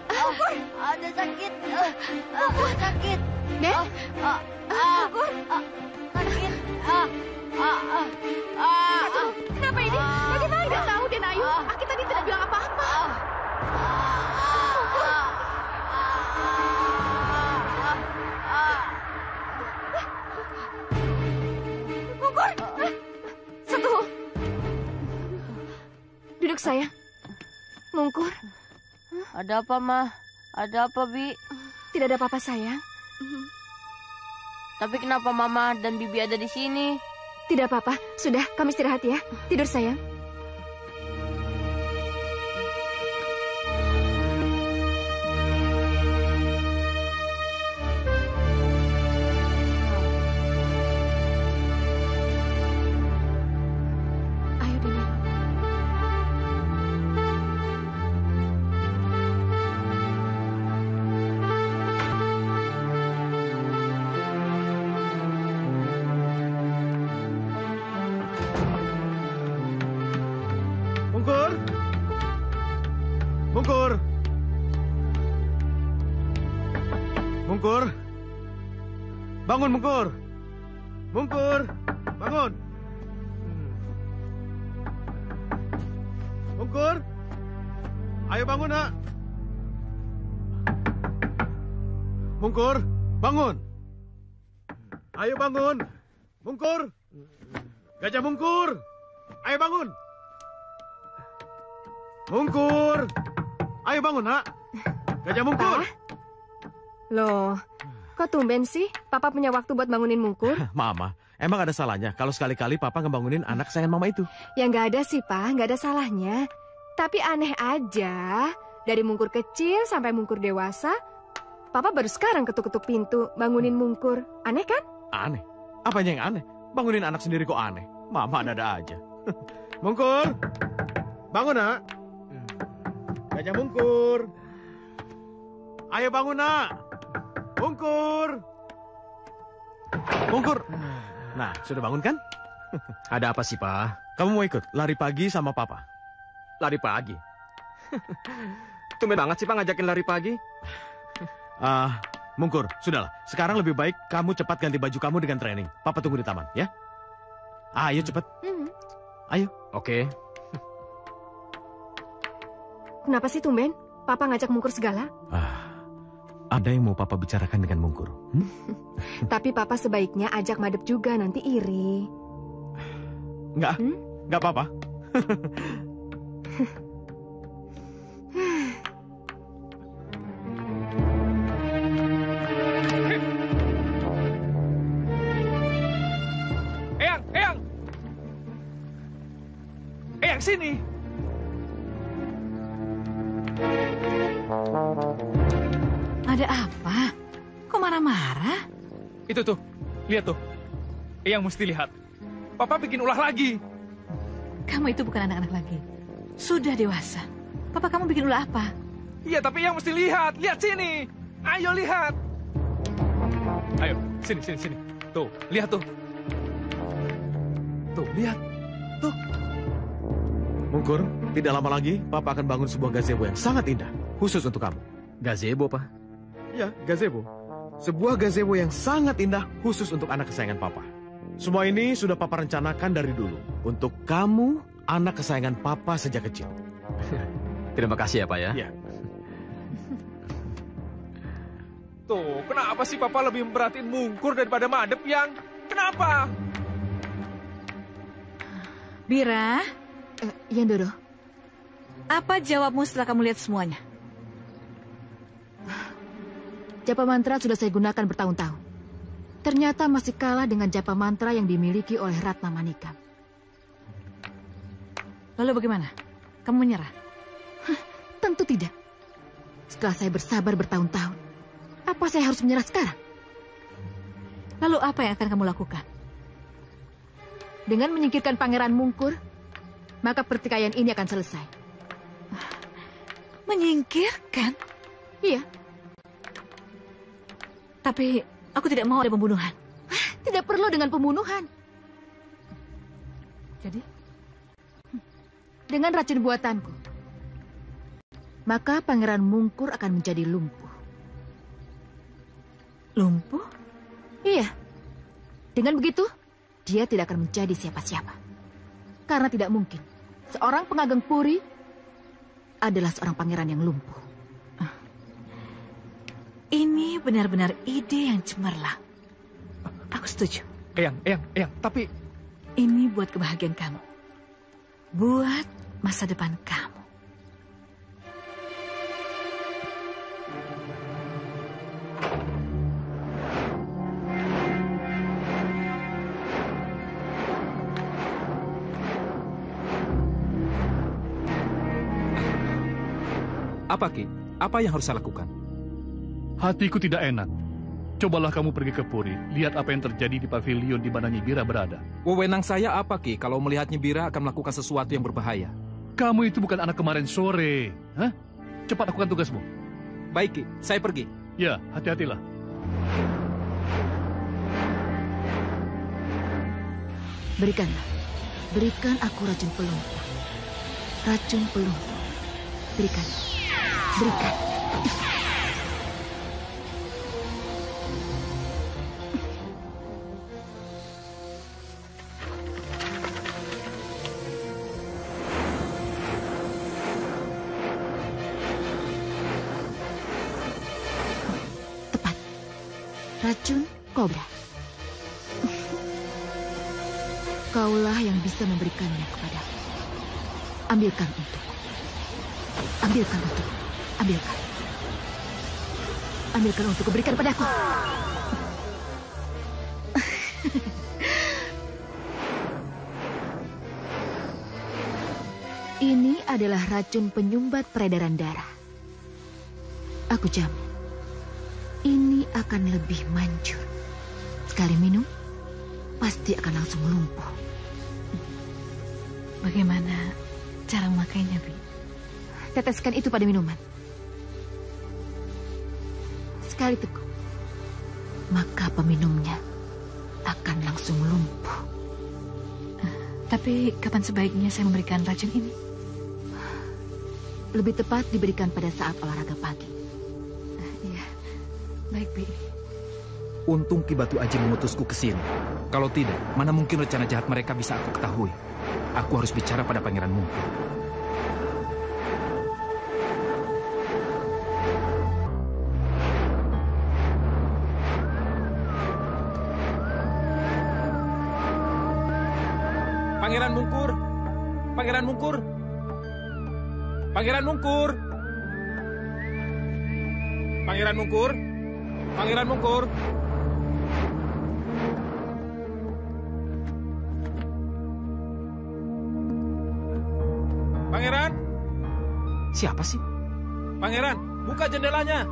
[SPEAKER 10] Mungkur.
[SPEAKER 5] Ada sakit. Ada sakit.
[SPEAKER 10] Den? Mungkur.
[SPEAKER 5] Sakit.
[SPEAKER 10] Satu. Kenapa ini? Bagaimana? Tidak tahu, Den Ayu. Aki tadi tidak bilang apa-apa. Mungkur. Satu. Duduk, sayang. Mungkur.
[SPEAKER 5] Ada apa, Ma? Ada apa, Bi?
[SPEAKER 10] Tidak ada apa-apa, sayang.
[SPEAKER 5] Tapi kenapa Mama dan Bibi ada di sini?
[SPEAKER 10] Tidak apa-apa. Sudah, kami istirahat ya. Tidur, sayang.
[SPEAKER 4] Ayo, Den Ayu.
[SPEAKER 2] Mungkur! Mungkur! Mungkur! Bangun, Mungkur! Mungkur! Bangun! Mungkur! Ayo bangun, Nak! Mungkur! Bangun! Ayo bangun! Mungkur! Gajah Mungkur! Ayo bangun! Mungkur! Ayo bangun, Nak! Gajah Mungkur!
[SPEAKER 10] Loh, kok tumben sih? Papa punya waktu buat bangunin Mungkur?
[SPEAKER 2] Mama, emang ada salahnya kalau sekali-kali Papa ngebangunin anak sayangan Mama itu?
[SPEAKER 10] Ya nggak ada sih, Pak. Nggak ada salahnya. Tapi aneh aja. Dari Mungkur kecil sampai Mungkur dewasa, Papa baru sekarang ketuk-ketuk pintu bangunin Mungkur. Aneh kan?
[SPEAKER 2] Aneh? Apanya yang aneh? Bangunin anak sendiri kok aneh? Mama ada-ada aja. Mungkur! Bangun, Nak! Gajah Mungkur! Ayo bangun, Nak! Mungkur! Mungkur! Nah, sudah bangun kan?
[SPEAKER 7] Ada apa sih, Pak?
[SPEAKER 2] Kamu mau ikut lari pagi sama Papa?
[SPEAKER 7] Lari pagi? Tumben banget sih, Pak, ngajakin lari pagi.
[SPEAKER 2] Mungkur, sudahlah. Sekarang lebih baik kamu cepat ganti baju kamu dengan training. Papa tunggu di taman, ya? Ayo cepat. Ayo.
[SPEAKER 7] Oke.
[SPEAKER 10] Kenapa sih tumben? Papa ngajak Mungkur segala?
[SPEAKER 2] Ada yang mau Papa bicarakan dengan Mungkur.
[SPEAKER 10] Tapi Papa sebaiknya ajak Madep juga, nanti iri.
[SPEAKER 2] Enggak apa-apa.
[SPEAKER 1] Eyang, sini.
[SPEAKER 8] Ada apa? Kok marah-marah?
[SPEAKER 1] Itu tuh, lihat tuh. Eyang mesti lihat. Papa bikin ulah lagi.
[SPEAKER 8] Kamu itu bukan anak-anak lagi. Sudah dewasa. Papa kamu bikin ulah apa?
[SPEAKER 1] Iya, tapi Eyang mesti lihat. Lihat sini. Ayo lihat. Ayo, sini. Tuh, lihat tuh. Tuh, lihat. Tuh.
[SPEAKER 2] Mungkur, tidak lama lagi Papa akan bangun sebuah gazebo yang sangat indah. Khusus untuk kamu.
[SPEAKER 7] Gazebo, Pak?
[SPEAKER 2] Ya, gazebo. Sebuah gazebo yang sangat indah khusus untuk anak kesayangan Papa. Semua ini sudah Papa rencanakan dari dulu. Untuk kamu, anak kesayangan Papa sejak kecil.
[SPEAKER 7] Terima kasih ya, Pak ya.
[SPEAKER 2] Ya.
[SPEAKER 1] Tuh, kenapa sih Papa lebih memperhatiin Mungkur daripada Madep, Yang? Kenapa?
[SPEAKER 8] Bira?
[SPEAKER 4] Iya, Doro.
[SPEAKER 8] Apa jawabmu setelah kamu lihat semuanya?
[SPEAKER 4] Japa mantra sudah saya gunakan bertahun-tahun. Ternyata masih kalah dengan japa mantra yang dimiliki oleh Ratna Manikam.
[SPEAKER 8] Lalu bagaimana? Kamu menyerah?
[SPEAKER 4] Tentu tidak. Setelah saya bersabar bertahun-tahun, apa saya harus menyerah sekarang?
[SPEAKER 8] Lalu apa yang akan kamu lakukan?
[SPEAKER 4] Dengan menyingkirkan Pangeran Mungkur, maka pertikaian ini akan selesai.
[SPEAKER 8] Menyingkirkan?
[SPEAKER 4] Iya.
[SPEAKER 8] Tapi aku tidak mau ada pembunuhan.
[SPEAKER 4] Tidak perlu dengan pembunuhan.
[SPEAKER 8] Jadi?
[SPEAKER 4] Dengan racun buatanku, maka Pangeran Mungkur akan menjadi lumpuh.
[SPEAKER 8] Lumpuh?
[SPEAKER 4] Iya. Dengan begitu, dia tidak akan menjadi siapa-siapa. Karena tidak mungkin seorang pengageng puri adalah seorang pangeran yang lumpuh.
[SPEAKER 8] Ini benar-benar ide yang cemerlang. Aku setuju.
[SPEAKER 1] Eyang, tapi...
[SPEAKER 8] Ini buat kebahagiaan kamu. Buat masa depan kamu.
[SPEAKER 12] Apa, Ki? Apa yang harus saya lakukan?
[SPEAKER 9] Hatiku tidak enak. Cobalah kamu pergi ke Puri, lihat apa yang terjadi di pavilion di mana Nyi Bira berada.
[SPEAKER 12] Wewenang saya apa, Ki, kalau melihat Nyi Bira akan melakukan sesuatu yang berbahaya?
[SPEAKER 9] Kamu itu bukan anak kemarin sore. Hah? Cepat lakukan tugasmu.
[SPEAKER 12] Baik, Ki. Saya pergi.
[SPEAKER 9] Ya, hati-hatilah.
[SPEAKER 4] Berikan aku racun pelumpuh. Racun pelumpuh. Berikan. Tepat. Racun kobra. Kaulah yang bisa memberikannya kepadaku. Ambilkan untukku. Ambilkan untuk berikan padaku. Ini adalah racun penyumbat peredaran darah. Aku jamin, ini akan lebih manjur. Sekali minum, pasti akan langsung lumpuh.
[SPEAKER 8] Bagaimana cara memakainya, Bi?
[SPEAKER 4] Teteskan itu pada minuman. Sekali teguk, maka peminumnya akan langsung lumpuh.
[SPEAKER 8] Tapi kapan sebaiknya saya memberikan racun ini?
[SPEAKER 4] Lebih tepat diberikan pada saat olahraga pagi.
[SPEAKER 8] Iya.
[SPEAKER 4] Baik, Bi.
[SPEAKER 12] Untung Ki Batu Aji mengutusku ke sini. Kalau tidak, mana mungkin rencana jahat mereka bisa aku ketahui. Aku harus bicara pada Pangeran Mungkur. Pangeran Mungkur! Pangeran Mungkur! Pangeran Mungkur! Pangeran Mungkur! Pangeran Mungkur! Pangeran!
[SPEAKER 7] Siapa sih?
[SPEAKER 12] Pangeran, buka jendelanya!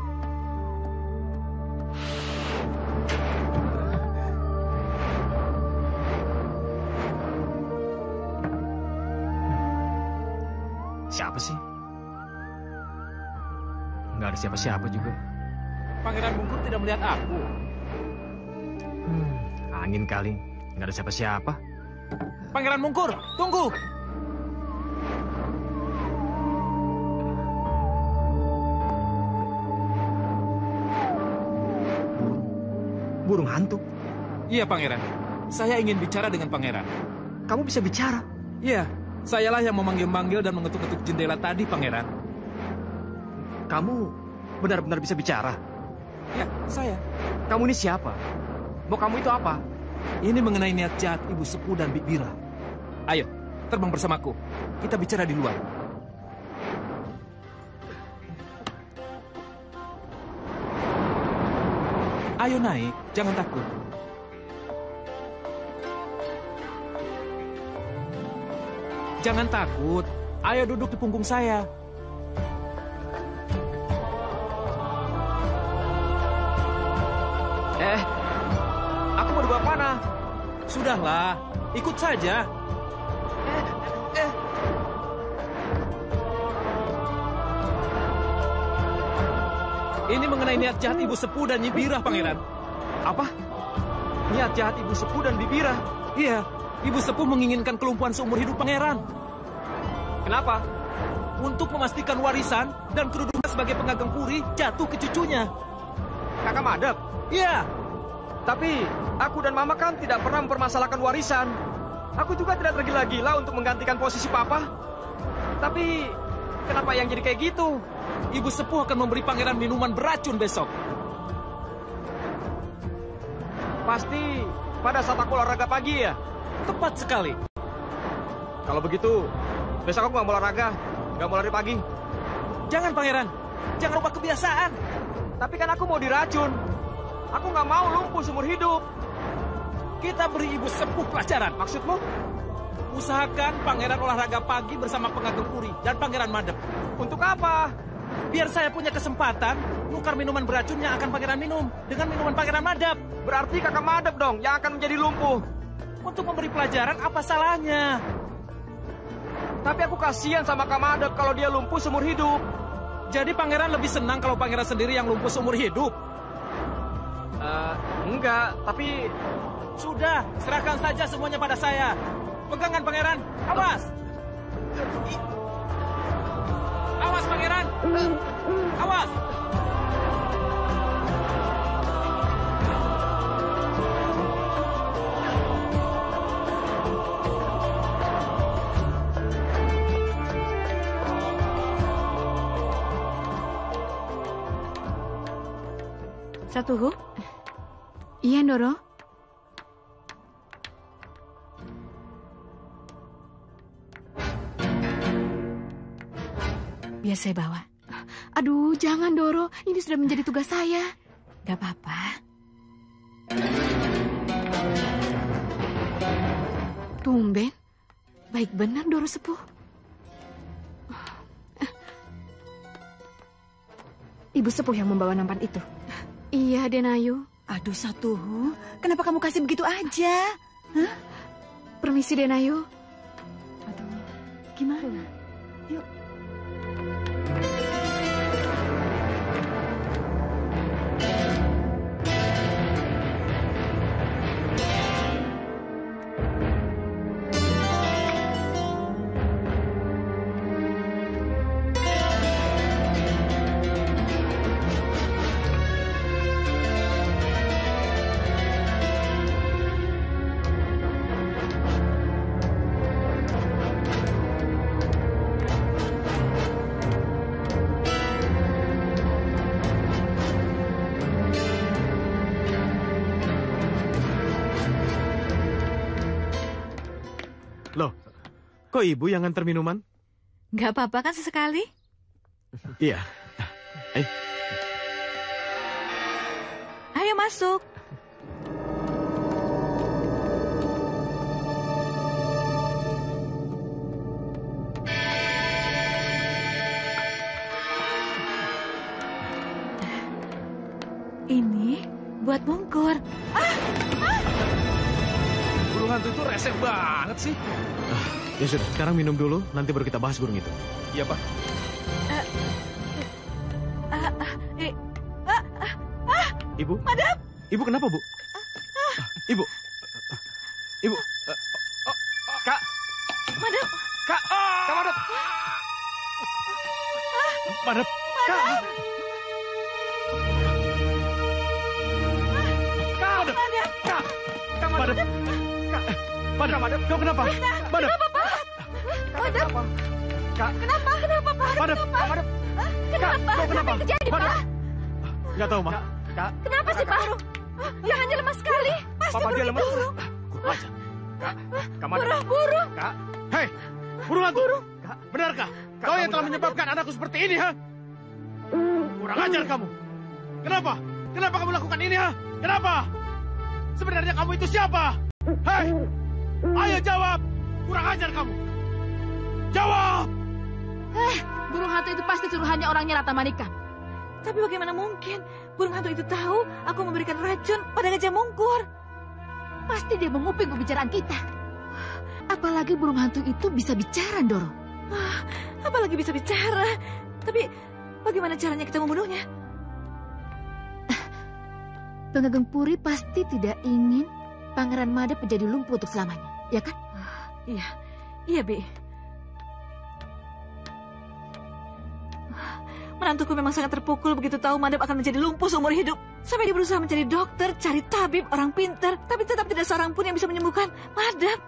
[SPEAKER 7] Siapa sih? Nggak ada siapa-siapa juga.
[SPEAKER 12] Pangeran Mungkur tidak melihat aku.
[SPEAKER 7] Angin kali. Nggak ada siapa-siapa.
[SPEAKER 12] Pangeran Mungkur, tunggu!
[SPEAKER 7] Burung hantu?
[SPEAKER 12] Iya, Pangeran. Saya ingin bicara dengan Pangeran.
[SPEAKER 7] Kamu bisa bicara?
[SPEAKER 12] Iya, sayalah yang memanggil-manggil dan mengetuk-ketuk jendela tadi, Pangeran.
[SPEAKER 7] Kamu benar-benar bisa bicara?
[SPEAKER 12] Ya, saya.
[SPEAKER 7] Kamu ini siapa? Mau kamu itu apa?
[SPEAKER 12] Ini mengenai niat jahat Ibu Sepuh dan Bik Bira. Ayo, terbang bersamaku. Kita bicara di luar. Ayo naik, jangan takut. Jangan takut. Ayo duduk di punggung saya.
[SPEAKER 7] Aku mau dibawa mana?
[SPEAKER 12] Sudahlah, ikut saja. Ini mengenai niat jahat Ibu Sepuh dan Nyi Bira, Pangeran.
[SPEAKER 7] Apa? Niat jahat Ibu Sepuh dan Bibira?
[SPEAKER 12] Iya, Ibu Sepuh menginginkan kelumpuhan seumur hidup Pangeran.
[SPEAKER 7] Kenapa?
[SPEAKER 12] Untuk memastikan warisan dan kedudukan sebagai pengageng puri jatuh ke cucunya.
[SPEAKER 7] Kakak Madep?
[SPEAKER 12] Iya.
[SPEAKER 7] Tapi aku dan Mama kan tidak pernah mempermasalahkan warisan. Aku juga tidak tergila-gila untuk menggantikan posisi Papa. Tapi kenapa yang jadi kayak gitu?
[SPEAKER 12] Ibu Sepuh akan memberi Pangeran minuman beracun besok.
[SPEAKER 7] Pasti pada saat aku olahraga pagi ya?
[SPEAKER 12] Tepat sekali.
[SPEAKER 7] Kalau begitu, besok aku nggak mau olahraga. Nggak mau lari pagi.
[SPEAKER 12] Jangan, Pangeran. Jangan rubah kebiasaan.
[SPEAKER 7] Tapi kan aku mau diracun. Aku nggak mau lumpuh seumur hidup.
[SPEAKER 12] Kita beri Ibu Sepuh pelajaran.
[SPEAKER 7] Maksudmu?
[SPEAKER 12] Usahakan Pangeran olahraga pagi bersama pengageng puri dan Pangeran Madep.
[SPEAKER 7] Untuk apa?
[SPEAKER 12] Biar saya punya kesempatan nukar minuman beracun yang akan Pangeran minum dengan minuman Pangeran Madep.
[SPEAKER 7] Berarti kakak Madep dong yang akan menjadi lumpuh.
[SPEAKER 12] Untuk memberi pelajaran, apa salahnya?
[SPEAKER 7] Tapi aku kasihan sama Kak Madep kalau dia lumpuh seumur hidup.
[SPEAKER 12] Jadi Pangeran lebih senang kalau Pangeran sendiri yang lumpuh seumur hidup?
[SPEAKER 7] Enggak, tapi...
[SPEAKER 12] Sudah, serahkan saja semuanya pada saya. Pegangan, Pangeran. Awas! Awas, Pangeran! Awas!
[SPEAKER 3] Satuhu?
[SPEAKER 4] Iya, Ndoro.
[SPEAKER 8] Biar saya bawa.
[SPEAKER 4] Aduh, jangan, Doro. Ini sudah menjadi tugas saya.
[SPEAKER 8] Gak apa-apa.
[SPEAKER 4] Tumben. Baik benar, Doro Sepuh. Ibu Sepuh yang membawa nampan itu. Iya, Denayu.
[SPEAKER 3] Aduh, Satuhu. Kenapa kamu kasih begitu aja? Hah?
[SPEAKER 4] Permisi, Denayu.
[SPEAKER 3] Aduh, gimana? Yuk.
[SPEAKER 2] Loh, kok ibu yang nganter minuman?
[SPEAKER 8] Nggak apa-apa kan sesekali?
[SPEAKER 2] Iya.
[SPEAKER 8] Ayo masuk. Ini buat Mungkur.
[SPEAKER 1] Burung hantu itu resep banget sih.
[SPEAKER 2] Ya sudah, sekarang minum dulu, nanti baru kita bahas burung itu.
[SPEAKER 1] Iya, Pak.
[SPEAKER 2] Ibu?
[SPEAKER 8] Madam!
[SPEAKER 2] Ibu kenapa, Bu? Ibu? Ibu?
[SPEAKER 1] Kak!
[SPEAKER 8] Madam!
[SPEAKER 1] Kak! Kak Madam!
[SPEAKER 2] Madam!
[SPEAKER 1] Kak!
[SPEAKER 2] Madam! Madam, kau kenapa? Madam!
[SPEAKER 10] Madam!
[SPEAKER 1] Kak!
[SPEAKER 10] Kenapa? Kenapa, Pak?
[SPEAKER 2] Madam!
[SPEAKER 1] Madam!
[SPEAKER 10] Kenapa?
[SPEAKER 2] Kau kenapa?
[SPEAKER 10] Apa yang terjadi,
[SPEAKER 2] Madam!
[SPEAKER 10] Pak?
[SPEAKER 2] Nggak tahu, Ma.
[SPEAKER 1] Kak!
[SPEAKER 10] Kenapa sih, Pak? Dia hanya lemas sekali. Pasti
[SPEAKER 1] Papa dia lemas.
[SPEAKER 2] Kurang ajar.
[SPEAKER 1] Kak Madam!
[SPEAKER 10] Burung.
[SPEAKER 1] Kak!
[SPEAKER 2] Hei, burung hantu! Benarkah kau yang telah menyebabkan anakku seperti ini, ha? Kurang ajar kamu. Kenapa? Kenapa kamu lakukan ini, ha? Kenapa? Sebenarnya kamu itu siapa? Hei, ayo jawab. Kurang ajar kamu. Jawab.
[SPEAKER 4] Burung hantu itu pasti suruhannya orangnya Rata Manikam.
[SPEAKER 8] Tapi bagaimana mungkin burung hantu itu tahu aku memberikan racun pada Gajah Mungkur?
[SPEAKER 4] Pasti dia menguping pembicaraan kita. Apalagi burung hantu itu bisa bicara, Doro.
[SPEAKER 8] Apalagi bisa bicara. Tapi bagaimana caranya kita membunuhnya?
[SPEAKER 4] Pengageng Puri pasti tidak ingin Pangeran Madep menjadi lumpuh untuk selamanya, ya kan?
[SPEAKER 8] Iya, Bi. Menantuku memang sangat terpukul begitu tahu Madep akan menjadi lumpuh seumur hidup. Sampai dia berusaha mencari dokter, cari tabib, orang pintar, tapi tetap tidak seorang pun yang bisa menyembuhkan Madep.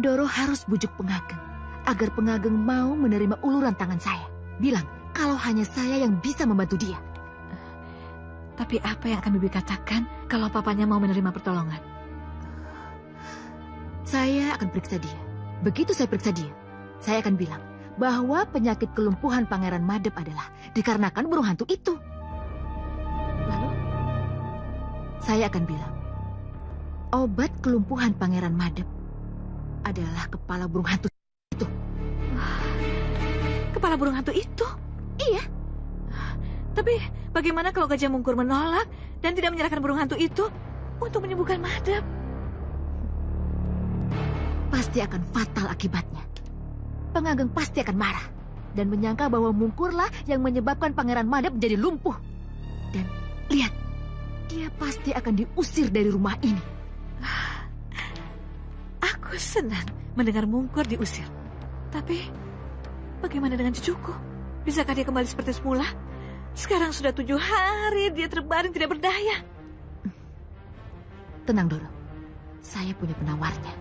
[SPEAKER 4] Doro harus bujuk Pengageng agar Pengageng mau menerima uluran tangan saya. Bilang kalau hanya saya yang bisa membantu dia.
[SPEAKER 8] Tapi apa yang akan Bibi katakan kalau papanya mau menerima pertolongan?
[SPEAKER 4] Saya akan periksa dia. Begitu saya periksa dia, saya akan bilang bahwa penyakit kelumpuhan Pangeran Madep adalah dikarenakan burung hantu itu. Lalu, saya akan bilang, obat kelumpuhan Pangeran Madep adalah kepala burung hantu itu.
[SPEAKER 8] Kepala burung hantu itu?
[SPEAKER 4] Iya.
[SPEAKER 8] Tapi bagaimana kalau Gajah Mungkur menolak dan tidak menyerahkan burung hantu itu untuk menyembuhkan Madep?
[SPEAKER 4] Pasti akan fatal akibatnya. Pengageng pasti akan marah dan menyangka bahwa Mungkurlah yang menyebabkan Pangeran Madep menjadi lumpuh. Dan lihat, dia pasti akan diusir dari rumah ini.
[SPEAKER 8] Aku senang mendengar Mungkur diusir. Tapi bagaimana dengan cucuku? Bisakah dia kembali seperti semula? Sekarang sudah 7 hari dia terbaring tidak berdaya.
[SPEAKER 4] Tenang, Doro. Saya punya penawarnya.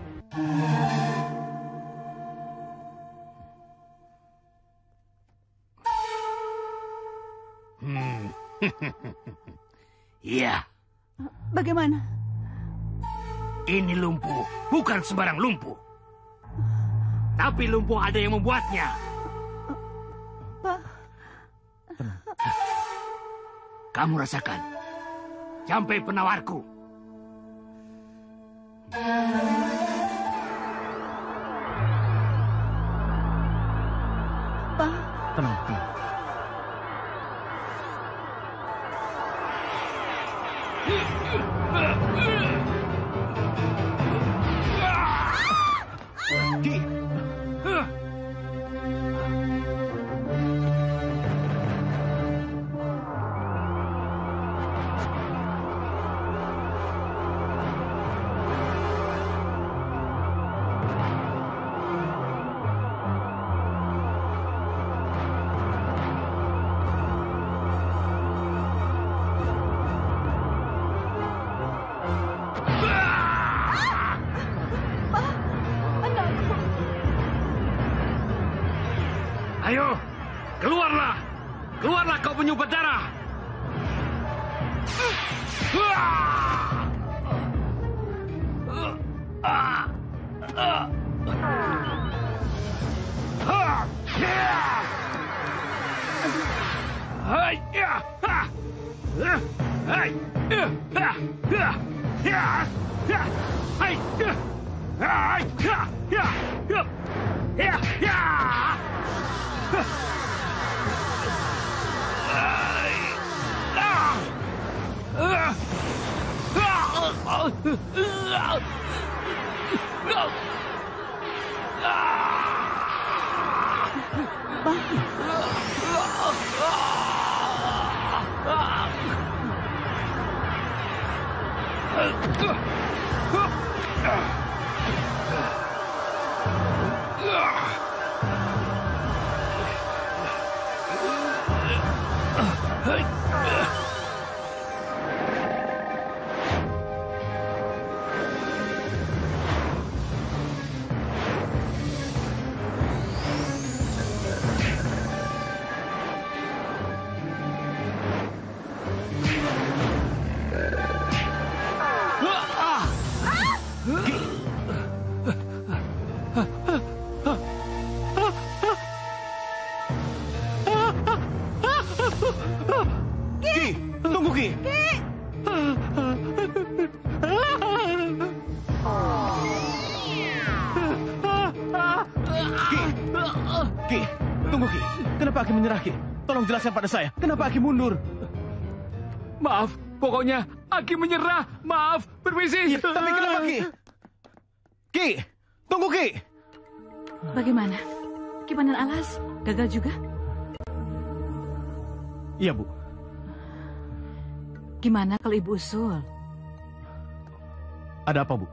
[SPEAKER 13] Iya.
[SPEAKER 3] Bagaimana?
[SPEAKER 13] Ini lumpuh, bukan sembarang lumpuh. Tapi lumpuh ada yang membuatnya.
[SPEAKER 3] Pak.
[SPEAKER 13] Kamu rasakan. Sampai penawarku.
[SPEAKER 3] Pak.
[SPEAKER 12] Tenang.
[SPEAKER 13] Ayo, keluarlah! Keluarlah kau penyumbat darah!
[SPEAKER 2] Tolong jelaskan pada saya, kenapa Aki mundur?
[SPEAKER 13] Maaf, pokoknya Aki menyerah. Maaf, permisi.
[SPEAKER 2] Tapi kenapa Ki? Ki, tunggu Ki.
[SPEAKER 8] Bagaimana? Ki Pandan Alas gagal juga?
[SPEAKER 2] Iya, Bu.
[SPEAKER 8] Gimana kalau Ibu usul?
[SPEAKER 2] Ada apa, Bu?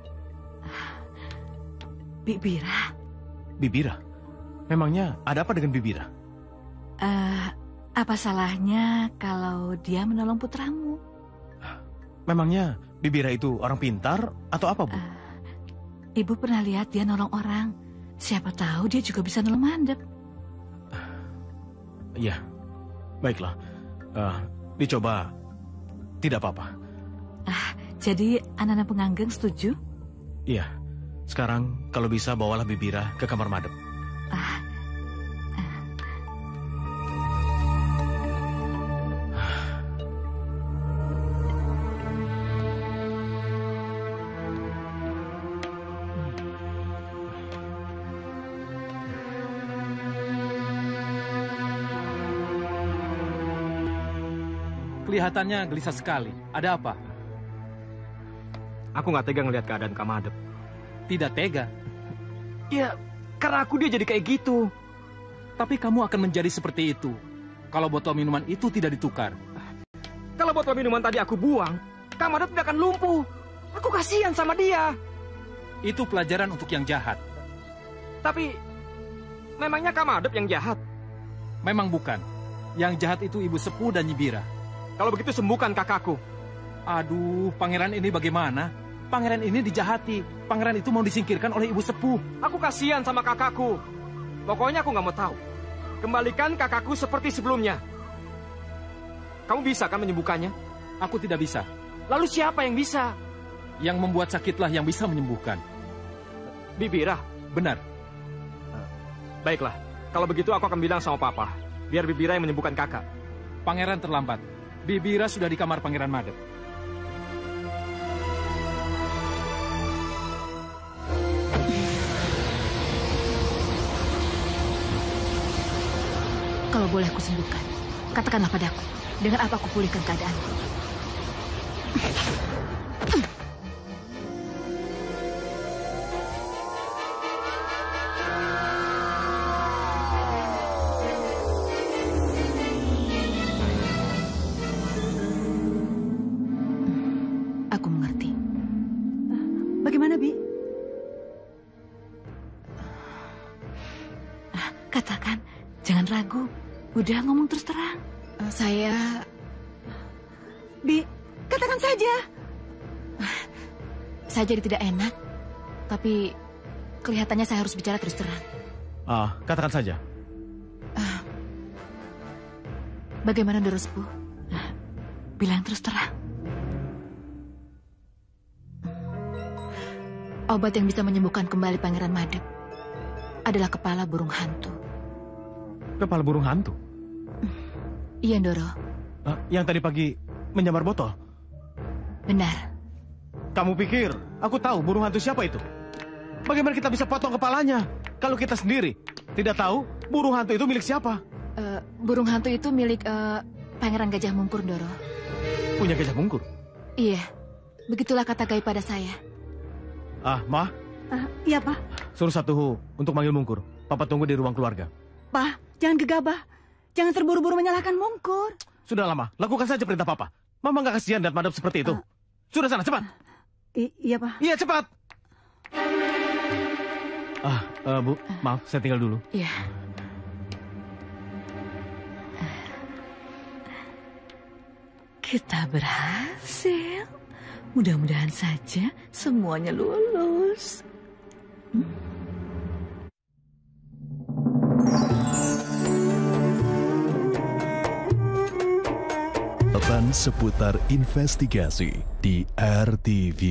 [SPEAKER 8] Bibira.
[SPEAKER 2] Bibira? Memangnya ada apa dengan Bibira?
[SPEAKER 8] Apa salahnya kalau dia menolong putramu?
[SPEAKER 2] Memangnya Bibira itu orang pintar atau apa, Bu?
[SPEAKER 8] Ibu pernah lihat dia nolong orang. Siapa tahu dia juga bisa nolong mandep.
[SPEAKER 2] Iya, baiklah. Dicoba, tidak apa-apa.
[SPEAKER 8] Jadi anak-anak penganggeng setuju?
[SPEAKER 2] Iya, sekarang kalau bisa bawalah Bibira ke kamar madep.
[SPEAKER 12] Kelihatannya gelisah sekali. Ada apa?
[SPEAKER 7] Aku nggak tega ngelihat keadaan Kak Madep.
[SPEAKER 12] Tidak tega?
[SPEAKER 7] Ya, karena aku dia jadi kayak gitu.
[SPEAKER 12] Tapi kamu akan menjadi seperti itu kalau botol minuman itu tidak ditukar.
[SPEAKER 7] Kalau botol minuman tadi aku buang, Kak Madep tidak akan lumpuh. Aku kasihan sama dia.
[SPEAKER 12] Itu pelajaran untuk yang jahat.
[SPEAKER 7] Tapi, memangnya Kak Madep yang jahat?
[SPEAKER 12] Memang bukan. Yang jahat itu Ibu Sepuh dan Nyibira.
[SPEAKER 7] Kalau begitu sembuhkan kakakku.
[SPEAKER 12] Aduh, pangeran ini bagaimana? Pangeran ini dijahati. Pangeran itu mau disingkirkan oleh Ibu Sepuh.
[SPEAKER 7] Aku kasihan sama kakakku. Pokoknya aku nggak mau tahu. Kembalikan kakakku seperti sebelumnya. Kamu bisa kan menyembuhkannya?
[SPEAKER 12] Aku tidak bisa.
[SPEAKER 7] Lalu siapa yang bisa?
[SPEAKER 12] Yang membuat sakitlah yang bisa menyembuhkan.
[SPEAKER 7] Bibira?
[SPEAKER 12] Benar.
[SPEAKER 7] Baiklah, kalau begitu aku akan bilang sama Papa. Biar Bibira yang menyembuhkan kakak.
[SPEAKER 12] Pangeran terlambat. Bibira sudah di kamar Pangeran Madep.
[SPEAKER 8] Kalau boleh aku sembuhkan, katakanlah padaku, dengan apa aku pulihkan keadaanku? Aku mengerti.
[SPEAKER 3] Bagaimana, Bi?
[SPEAKER 8] Katakan, jangan ragu. Udah ngomong terus terang.
[SPEAKER 4] Saya...
[SPEAKER 3] Bi, katakan saja.
[SPEAKER 4] Saya jadi tidak enak. Tapi kelihatannya saya harus bicara terus terang.
[SPEAKER 2] Katakan saja.
[SPEAKER 4] Bagaimana Doro Sepuh?
[SPEAKER 8] Bilang terus terang. Obat yang bisa menyembuhkan kembali Pangeran Madep adalah kepala burung hantu.
[SPEAKER 2] Kepala burung hantu?
[SPEAKER 8] Iya, Ndoro.
[SPEAKER 2] Yang tadi pagi menyamar botol?
[SPEAKER 8] Benar.
[SPEAKER 2] Kamu pikir aku tahu burung hantu siapa itu? Bagaimana kita bisa potong kepalanya kalau kita sendiri tidak tahu burung hantu itu milik siapa?
[SPEAKER 8] Burung hantu itu milik Pangeran Gajah Mungkur, Ndoro.
[SPEAKER 2] Punya Gajah Mungkur?
[SPEAKER 8] Iya, begitulah kata gaib pada saya.
[SPEAKER 2] Ma?
[SPEAKER 3] Iya, Pak.
[SPEAKER 2] Suruh Satuhu untuk manggil Mungkur. Papa tunggu di ruang keluarga.
[SPEAKER 3] Pak, jangan gegabah. Jangan terburu-buru menyalahkan Mungkur.
[SPEAKER 2] Sudah lama, lakukan saja perintah Papa. Mama nggak kasihan lihat Madep seperti itu. Sudah sana, cepat.
[SPEAKER 3] Iya, Pak.
[SPEAKER 2] Iya, cepat. Bu, maaf, saya tinggal dulu.
[SPEAKER 8] Iya. Kita berhasil. Mudah-mudahan saja semuanya lulus.
[SPEAKER 11] Pesan seputar investigasi di RTV.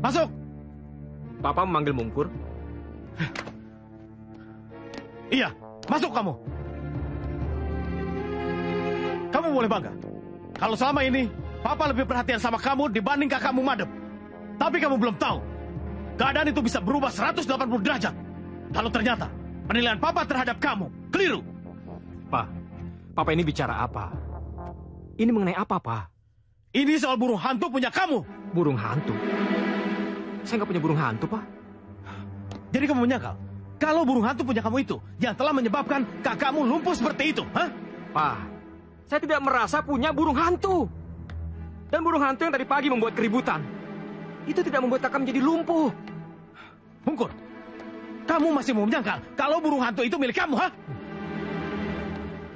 [SPEAKER 2] Masuk!
[SPEAKER 7] Papa memanggil Mungkur?
[SPEAKER 2] Iya, masuk kamu. Kamu boleh bangga. Kalau selama ini, Papa lebih perhatian sama kamu dibanding kakakmu Madep. Tapi kamu belum tahu, keadaan itu bisa berubah 180 derajat. Kalau ternyata penilaian Papa terhadap kamu keliru.
[SPEAKER 7] Papa ini bicara apa? Ini mengenai apa, Pak?
[SPEAKER 2] Ini soal burung hantu punya kamu.
[SPEAKER 7] Burung hantu? Saya nggak punya burung hantu, Pak.
[SPEAKER 2] Jadi kamu menyangkal kalau burung hantu punya kamu itu yang telah menyebabkan kakakmu lumpuh seperti itu, hah?
[SPEAKER 7] Pak, saya tidak merasa punya burung hantu. Dan burung hantu yang tadi pagi membuat keributan, itu tidak membuat kakak menjadi lumpuh.
[SPEAKER 2] Mungkur, kamu masih mau menyangkal kalau burung hantu itu milik kamu, hah?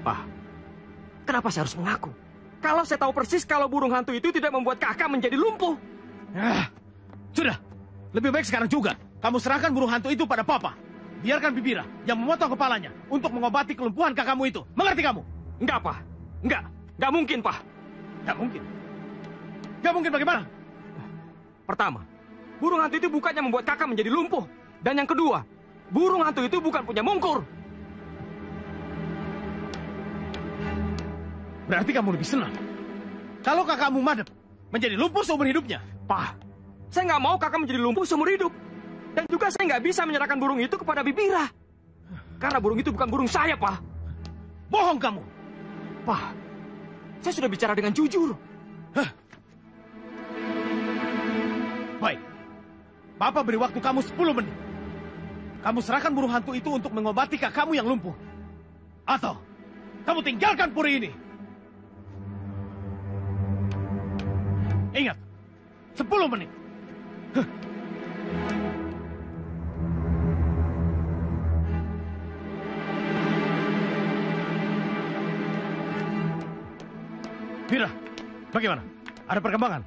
[SPEAKER 7] Pak, kenapa saya harus mengaku? Kalau saya tahu persis kalau burung hantu itu tidak membuat kakak menjadi lumpuh.
[SPEAKER 2] Sudah, lebih baik sekarang juga kamu serahkan burung hantu itu pada Papa. Biarkan Bibira yang memotong kepalanya untuk mengobati kelumpuhan kakakmu itu. Mengerti kamu?
[SPEAKER 7] Enggak, Pak. Enggak mungkin, Pak.
[SPEAKER 2] Enggak mungkin. Enggak mungkin bagaimana?
[SPEAKER 7] Pertama, burung hantu itu bukannya membuat kakak menjadi lumpuh. Dan yang kedua, burung hantu itu bukan punya Mungkur.
[SPEAKER 2] Berarti kamu lebih senang kalau kakakmu Madep menjadi lumpuh seumur hidupnya.
[SPEAKER 7] Pak, saya nggak mau kakak menjadi lumpuh seumur hidup. Dan juga saya nggak bisa menyerahkan burung itu kepada Bibira. Karena burung itu bukan burung saya, Pak.
[SPEAKER 2] Bohong kamu.
[SPEAKER 7] Pak, saya sudah bicara dengan jujur.
[SPEAKER 2] Baik. Papa beri waktu kamu 10 menit. Kamu serahkan burung hantu itu untuk mengobati kakakmu yang lumpuh. Atau kamu tinggalkan puri ini. Ingat, 10 menit. Bira, bagaimana? Ada perkembangan?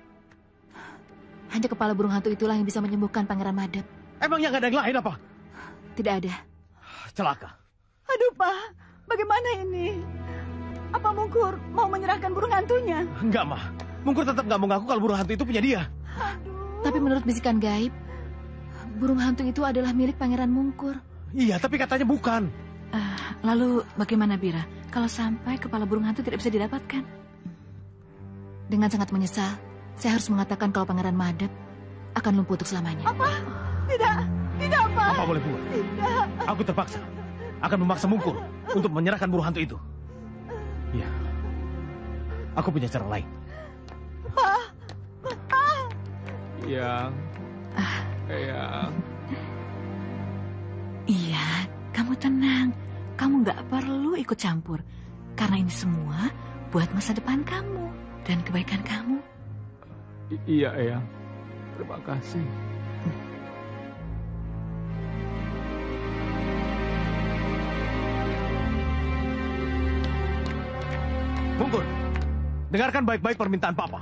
[SPEAKER 8] Hanya kepala burung hantu itulah yang bisa menyembuhkan Pangeran Madep.
[SPEAKER 2] Emangnya nggak ada yang lain apa?
[SPEAKER 8] Tidak ada.
[SPEAKER 2] Celaka.
[SPEAKER 3] Aduh, Pak. Bagaimana ini? Apa Mungkur mau menyerahkan burung hantunya?
[SPEAKER 2] Enggak, Ma. Mungkur tetap nggak mau ngaku kalau burung hantu itu punya dia.
[SPEAKER 8] Tapi menurut bisikan gaib, burung hantu itu adalah milik Pangeran Mungkur.
[SPEAKER 2] Iya, tapi katanya bukan.
[SPEAKER 8] Lalu bagaimana, Bira? Kalau sampai kepala burung hantu tidak bisa didapatkan? Dengan sangat menyesal, saya harus mengatakan kalau Pangeran Madep akan lumpuh untuk selamanya.
[SPEAKER 3] Apa? Tidak, Pak.
[SPEAKER 2] Apa boleh buat?
[SPEAKER 3] Tidak.
[SPEAKER 2] Aku terpaksa akan memaksa Mungkur untuk menyerahkan burung hantu itu. Iya. Aku punya cara lain.
[SPEAKER 3] Pak.
[SPEAKER 7] Eyang.
[SPEAKER 8] Iya, kamu tenang. Kamu nggak perlu ikut campur. Karena ini semua buat masa depan kamu dan kebaikan kamu.
[SPEAKER 7] Iya, Eyang. Terima kasih.
[SPEAKER 2] Mungkur, dengarkan baik-baik permintaan Papa.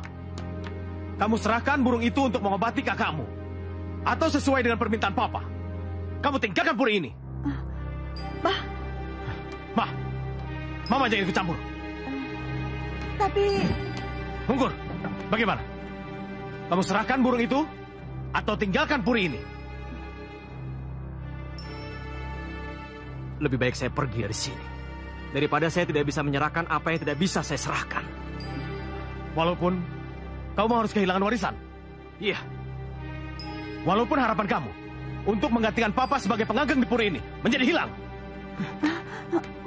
[SPEAKER 2] Kamu serahkan burung itu untuk mengobati kakakmu. Atau sesuai dengan permintaan Papa, kamu tinggalkan puri ini. Mama jangan ikut campur.
[SPEAKER 3] Tapi...
[SPEAKER 2] Mungkur, bagaimana? Kamu serahkan burung itu atau tinggalkan puri ini?
[SPEAKER 7] Lebih baik saya pergi dari sini daripada saya tidak bisa menyerahkan apa yang tidak bisa saya serahkan.
[SPEAKER 2] Walaupun kamu harus kehilangan warisan.
[SPEAKER 7] Iya.
[SPEAKER 2] Walaupun harapan kamu untuk menggantikan Papa sebagai pengageng di puri ini menjadi hilang.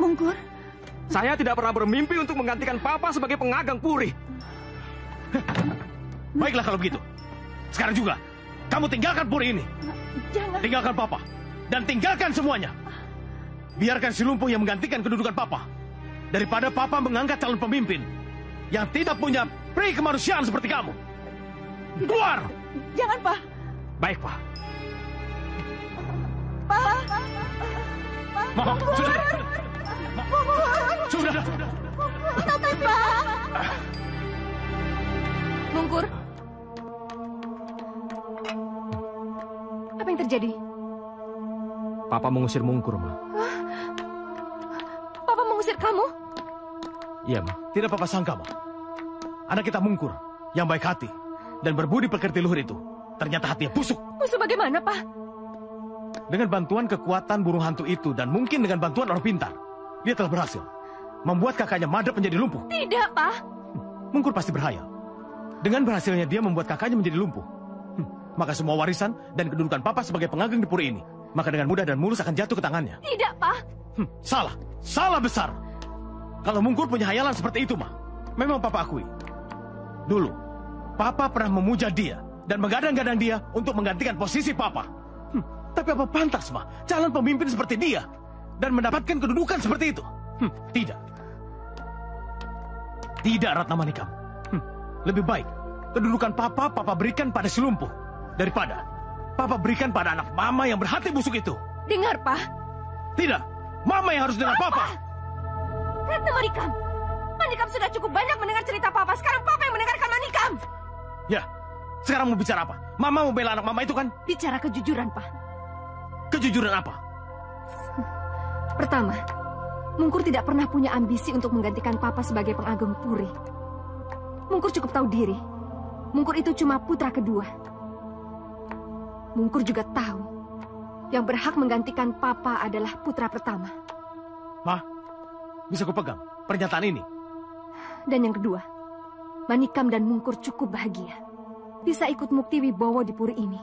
[SPEAKER 3] Mungkur?
[SPEAKER 7] Saya tidak pernah bermimpi untuk menggantikan Papa sebagai pengageng puri.
[SPEAKER 2] Baiklah kalau begitu. Sekarang juga, kamu tinggalkan puri ini.
[SPEAKER 3] Jangan.
[SPEAKER 2] Tinggalkan Papa. Dan tinggalkan semuanya. Biarkan si lumpuh yang menggantikan kedudukan Papa. Daripada Papa mengangkat calon pemimpin yang tidak punya pri kemanusiaan seperti kamu. Keluar!
[SPEAKER 3] Jangan, Pak.
[SPEAKER 7] Baik, Pak.
[SPEAKER 3] Pak.
[SPEAKER 2] Mama, sudah. Sudah.
[SPEAKER 3] Tapi, Pak.
[SPEAKER 10] Mungkur. Apa yang terjadi?
[SPEAKER 7] Papa mengusir Mungkur, Ma.
[SPEAKER 10] Papa mengusir kamu?
[SPEAKER 7] Iya, Ma.
[SPEAKER 2] Tidak Papa sangka, Ma. Anak kita Mungkur, yang baik hati dan berbudi pekerti luhur itu, ternyata hatinya busuk.
[SPEAKER 10] Busuk bagaimana, Pak?
[SPEAKER 2] Dengan bantuan kekuatan burung hantu itu dan mungkin dengan bantuan orang pintar, dia telah berhasil membuat kakaknya Madep menjadi lumpuh.
[SPEAKER 10] Tidak, Pak.
[SPEAKER 2] Mungkur pasti berhayal. Dengan berhasilnya dia membuat kakaknya menjadi lumpuh. Maka semua warisan dan kedudukan Papa sebagai pengageng di puri ini, maka dengan mudah dan mulus akan jatuh ke tangannya.
[SPEAKER 10] Tidak, Pak.
[SPEAKER 2] Salah. Salah besar. Kalau Mungkur punya hayalan seperti itu, Ma, memang Papa akui. Dulu, Papa pernah memuja dia dan menggadang-gadang dia untuk menggantikan posisi Papa. Tapi apa pantas, Ma, calon pemimpin seperti dia dan mendapatkan kedudukan seperti itu? Tidak. Tidak, Ratna Manikam. Lebih baik kedudukan Papa berikan pada si lumpuh daripada Papa berikan pada anak Mama yang berhati busuk itu.
[SPEAKER 10] Dengar, Pak.
[SPEAKER 2] Tidak. Mama yang harus dengar Papa.
[SPEAKER 10] Ratna Manikam. Manikam sudah cukup banyak mendengar cerita Papa. Sekarang Papa yang mendengarkan Manikam.
[SPEAKER 2] Ya, sekarang mau bicara apa? Mama mau bela anak Mama itu kan?
[SPEAKER 10] Bicara kejujuran, Pak.
[SPEAKER 2] Kejujuran apa?
[SPEAKER 10] Pertama, Mungkur tidak pernah punya ambisi untuk menggantikan Papa sebagai pengageng puri. Mungkur cukup tahu diri. Mungkur itu cuma putra kedua. Mungkur juga tahu yang berhak menggantikan Papa adalah putra pertama.
[SPEAKER 2] Ma, bisa kupegang pernyataan ini?
[SPEAKER 10] Dan yang kedua, Manikam dan Mungkur cukup bahagia bisa ikut Mukti Wibowo di puri ini.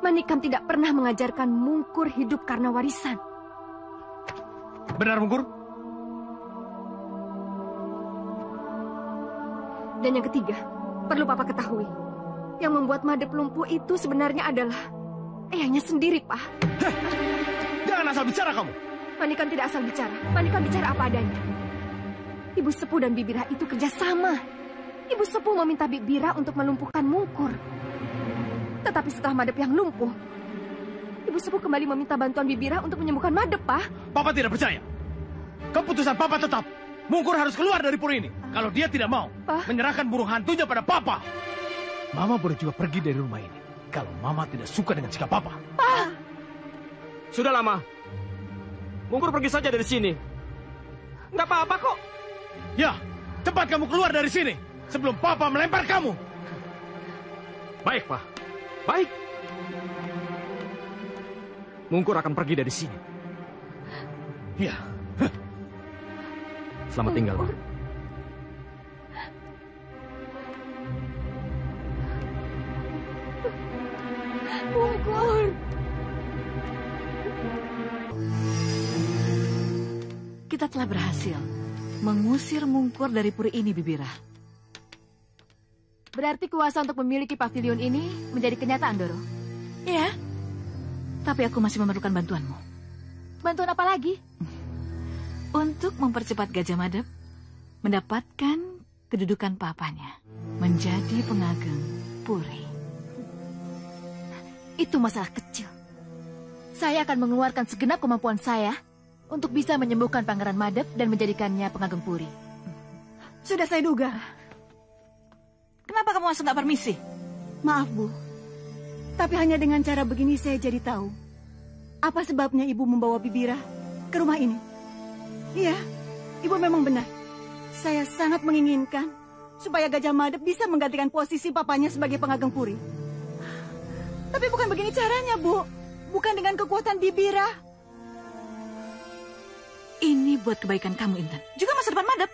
[SPEAKER 10] Manikam tidak pernah mengajarkan Mungkur hidup karena warisan.
[SPEAKER 2] Benar, Mungkur?
[SPEAKER 10] Dan yang ketiga, perlu Papa ketahui, yang membuat Madep lumpuh itu sebenarnya adalah eyangnya sendiri, Pak.
[SPEAKER 2] Jangan asal bicara kamu.
[SPEAKER 10] Manikam tidak asal bicara. Manikam bicara apa adanya. Ibu Sepuh dan Bibira itu kerjasama. Ibu Sepuh meminta Bibira untuk melumpuhkan Mungkur. Tetapi setelah Madep yang lumpuh, Ibu Sepuh kembali meminta bantuan Bibira untuk menyembuhkan Madep, Pak.
[SPEAKER 2] Papa tidak percaya. Keputusan Papa tetap. Mungkur harus keluar dari puri ini. Kalau dia tidak mau menyerahkan burung hantunya pada Papa. Mama boleh juga pergi dari rumah ini. Kalau Mama tidak suka dengan sikap Papa.
[SPEAKER 7] Pa! Sudahlah, Ma. Mungkur pergi saja dari sini. Nggak apa-apa kok.
[SPEAKER 2] Ya, cepat kamu keluar dari sini. Sebelum Papa melempar kamu.
[SPEAKER 7] Baik, Pak. Baik. Mungkur akan pergi dari sini.
[SPEAKER 2] Ya.
[SPEAKER 7] Selamat tinggal, Ma.
[SPEAKER 10] Mungkur.
[SPEAKER 8] Kita telah berhasil mengusir Mungkur dari puri ini, Bibira.
[SPEAKER 4] Berarti kuasa untuk memiliki pavilion ini menjadi kenyataan, Doro?
[SPEAKER 8] Iya. Tapi aku masih memerlukan bantuanmu.
[SPEAKER 4] Bantuan apa lagi?
[SPEAKER 8] Untuk mempercepat Gajah Madep mendapatkan kedudukan papanya menjadi pengageng puri.
[SPEAKER 4] Itu masalah kecil. Saya akan mengeluarkan segenap kemampuan saya untuk bisa menyembuhkan Pangeran Madep dan menjadikannya pengageng puri.
[SPEAKER 3] Sudah saya duga.
[SPEAKER 8] Kenapa kamu langsung gak permisi?
[SPEAKER 3] Maaf, Bu. Tapi hanya dengan cara begini saya jadi tahu apa sebabnya Ibu membawa Bibira ke rumah ini. Iya, Ibu memang benar. Saya sangat menginginkan supaya Gajah Mada bisa menggantikan posisi papanya sebagai pengageng puri. Tapi bukan begini caranya, Bu. Bukan dengan kekuatan Bibira.
[SPEAKER 8] Ini buat kebaikan kamu, Intan. Juga masa depan Madep.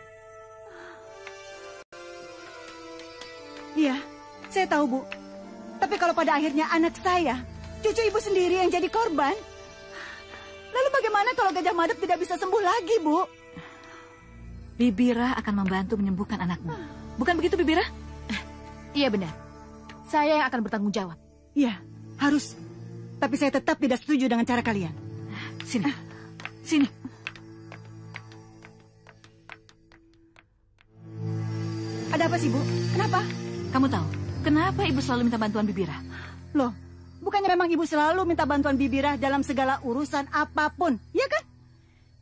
[SPEAKER 3] Iya, saya tahu, Bu. Tapi kalau pada akhirnya anak saya, cucu ibu sendiri yang jadi korban, lalu bagaimana kalau Gajah Mada tidak bisa sembuh lagi, Bu?
[SPEAKER 8] Bibira akan membantu menyembuhkan anakmu. Bukan begitu, Bibira?
[SPEAKER 6] Iya benar. Saya yang akan bertanggung jawab.
[SPEAKER 3] Iya, harus. Tapi saya tetap tidak setuju dengan cara kalian.
[SPEAKER 8] Sini. Sini.
[SPEAKER 3] Ada apa sih, Bu? Kenapa?
[SPEAKER 8] Kamu tahu, kenapa Ibu selalu minta bantuan Bibira?
[SPEAKER 3] Loh, bukannya memang Ibu selalu minta bantuan Bibira dalam segala urusan apapun, ya kan?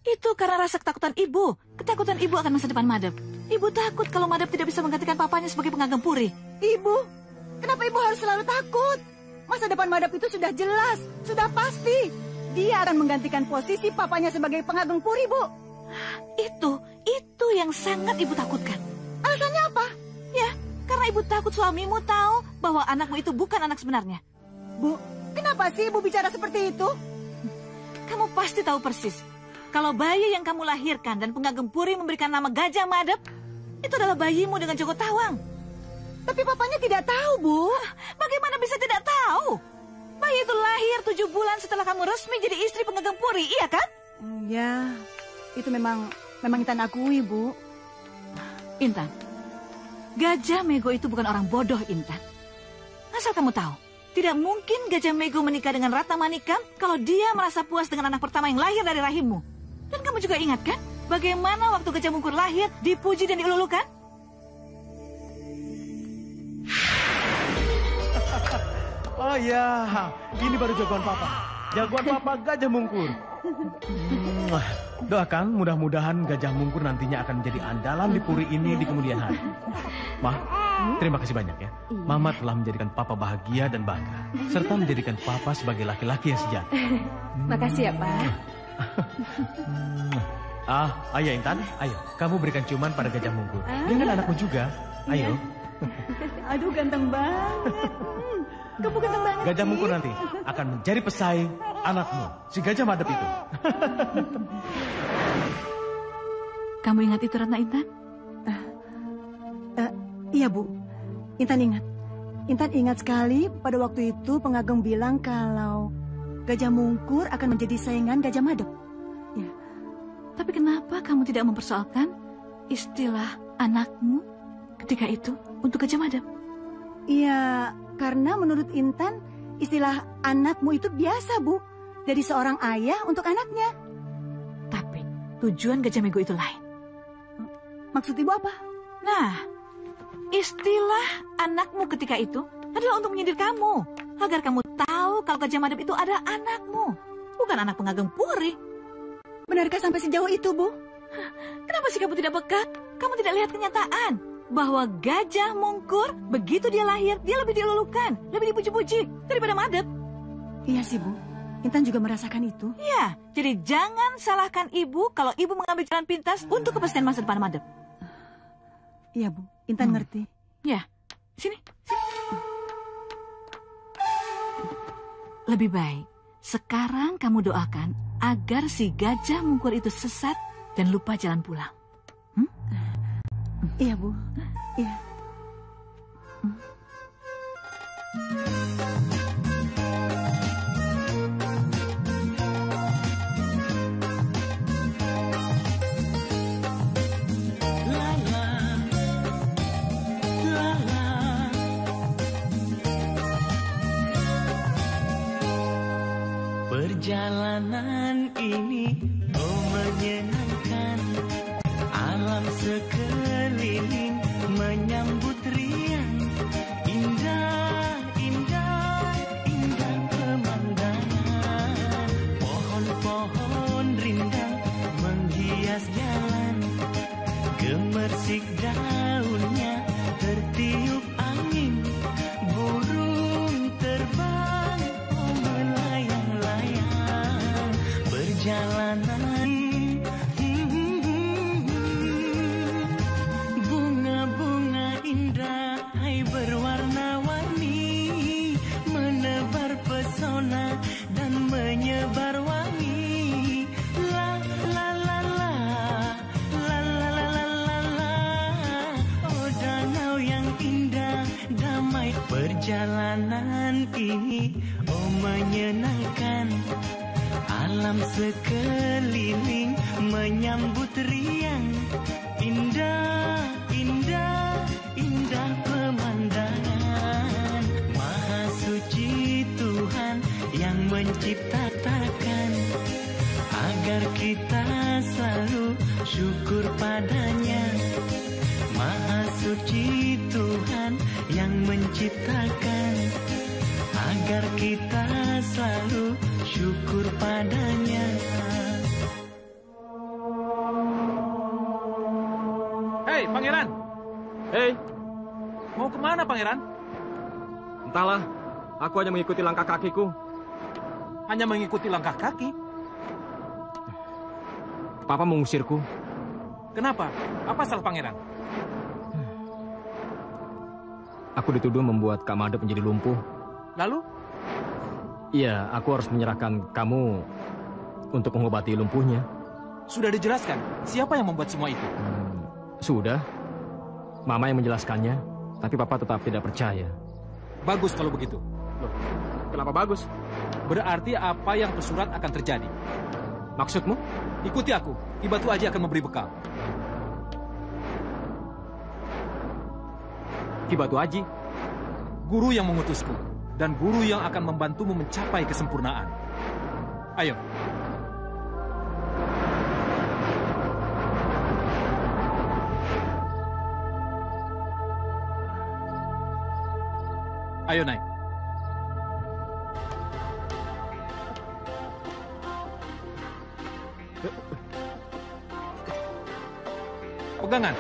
[SPEAKER 8] Itu karena rasa ketakutan Ibu. Ketakutan Ibu akan masa depan Madep. Ibu takut kalau Madep tidak bisa menggantikan papanya sebagai pengageng puri.
[SPEAKER 3] Ibu, kenapa Ibu harus selalu takut? Masa depan Madep itu sudah jelas, sudah pasti. Dia akan menggantikan posisi papanya sebagai pengageng puri, Bu.
[SPEAKER 8] Itu yang sangat Ibu takutkan.
[SPEAKER 3] Alasannya apa?
[SPEAKER 8] Ya, karena Ibu takut suamimu tahu bahwa anakmu itu bukan anak sebenarnya.
[SPEAKER 3] Bu, kenapa sih Ibu bicara seperti itu?
[SPEAKER 8] Kamu pasti tahu persis. Kalau bayi yang kamu lahirkan dan pengageng puri memberikan nama Gajah Madep, itu adalah bayimu dengan Joko Tawang.
[SPEAKER 3] Tapi papanya tidak tahu, Bu.
[SPEAKER 8] Bagaimana bisa tidak tahu? Bayi itu lahir 7 bulan setelah kamu resmi jadi istri pengageng puri, iya kan?
[SPEAKER 3] Ya, itu memang Intan akui, Bu.
[SPEAKER 8] Intan, Gajah Mego itu bukan orang bodoh, Intan. Asal kamu tahu, tidak mungkin Gajah Mego menikah dengan Ratna Manikam kalau dia merasa puas dengan anak pertama yang lahir dari rahimmu. Dan kamu juga ingat kan, bagaimana waktu Gajah Mungkur lahir, dipuji dan diululukan?
[SPEAKER 2] Oh ya, ini baru jagoan Papa. Jagoan Papa Gajah Mungkur. Doakan mudah-mudahan Gajah Mungkur nantinya akan menjadi andalan di puri ini di kemudian hari. Ma, terima kasih banyak ya. Mama telah menjadikan Papa bahagia dan bangga, serta menjadikan Papa sebagai laki-laki yang sejati.
[SPEAKER 10] Makasih ya, Pak.
[SPEAKER 2] Ayo Intan, ayo. Kamu berikan ciuman pada Gajah Mungkur. Dia kan anakmu juga. Ayo.
[SPEAKER 3] Aduh, ganteng banget. Kamu ganteng banget.
[SPEAKER 2] Gajah Mungkur nanti akan menjadi pesaing anakmu, si Gajah Madep itu.
[SPEAKER 8] Kamu ingat itu, Ratna Intan?
[SPEAKER 3] Iya, Bu. Intan ingat. Intan ingat sekali pada waktu itu pengageng bilang kalau Gajah Mungkur akan menjadi saingan Gajah Madep.
[SPEAKER 8] Ya. Tapi kenapa kamu tidak mempersoalkan istilah anakmu ketika itu untuk Gajah Madep?
[SPEAKER 3] Iya, karena menurut Intan istilah anakmu itu biasa, Bu. Dari seorang ayah untuk anaknya.
[SPEAKER 8] Tapi tujuan Gajah Mego itu lain.
[SPEAKER 3] Maksud Ibu apa?
[SPEAKER 8] Nah, istilah anakmu ketika itu adalah untuk menyindir kamu. Agar kamu tahu kalau Gajah Madep itu adalah anakmu. Bukan anak pengageng puri.
[SPEAKER 3] Benarkah sampai sejauh itu, Bu?
[SPEAKER 8] Kenapa sih kamu tidak peka? Kamu tidak lihat kenyataan. Bahwa Gajah Mungkur, begitu dia lahir, dia lebih dilulukan, lebih dipuji-puji daripada Madep.
[SPEAKER 3] Iya sih, Bu. Intan juga merasakan itu.
[SPEAKER 8] Iya, jadi jangan salahkan Ibu kalau Ibu mengambil jalan pintas untuk kepastian masa depan Madep.
[SPEAKER 3] Iya, Bu. Intan ngerti.
[SPEAKER 8] Ya, sini. Lebih baik, sekarang kamu doakan agar si Gajah Mungkur itu sesat dan lupa jalan pulang.
[SPEAKER 3] Iya, Bu. Iya.
[SPEAKER 14] Perjalanan ini menyenangkan, alam sekeliling menyambut riang, indah, indah, indah pemandangan. Pohon-pohon rindang menghias jalan, gemersik daunnya tertiup angin, burung terbang melayang-layang. Perjalanan agar kita selalu syukur padanya. Maha suci Tuhan yang menciptakan, agar kita selalu syukur padanya.
[SPEAKER 12] Hei, Pangeran!
[SPEAKER 7] Hei,
[SPEAKER 12] mau kemana, Pangeran?
[SPEAKER 7] entahlah. Aku hanya mengikuti langkah kakiku.
[SPEAKER 12] Hanya mengikuti langkah kaki?
[SPEAKER 7] Papa mengusirku.
[SPEAKER 12] Kenapa? Apa salah Pangeran?
[SPEAKER 7] Aku dituduh membuat Kak Madep menjadi lumpuh.
[SPEAKER 12] Lalu?
[SPEAKER 7] Iya, aku harus menyerahkan kamu untuk mengobati lumpuhnya.
[SPEAKER 12] Sudah dijelaskan, siapa yang membuat semua itu?
[SPEAKER 7] Sudah. Mama yang menjelaskannya, tapi Papa tetap tidak percaya.
[SPEAKER 12] Bagus kalau begitu.
[SPEAKER 7] Loh, kenapa bagus?
[SPEAKER 12] Berarti apa yang tersurat akan terjadi.
[SPEAKER 7] Maksudmu?
[SPEAKER 12] Ikuti aku, Ki Batu Aji akan memberi bekal.
[SPEAKER 7] Ki Batu Aji?
[SPEAKER 12] Guru yang mengutusku, dan guru yang akan membantumu mencapai kesempurnaan. Ayo. Ayo naik. Pegangan.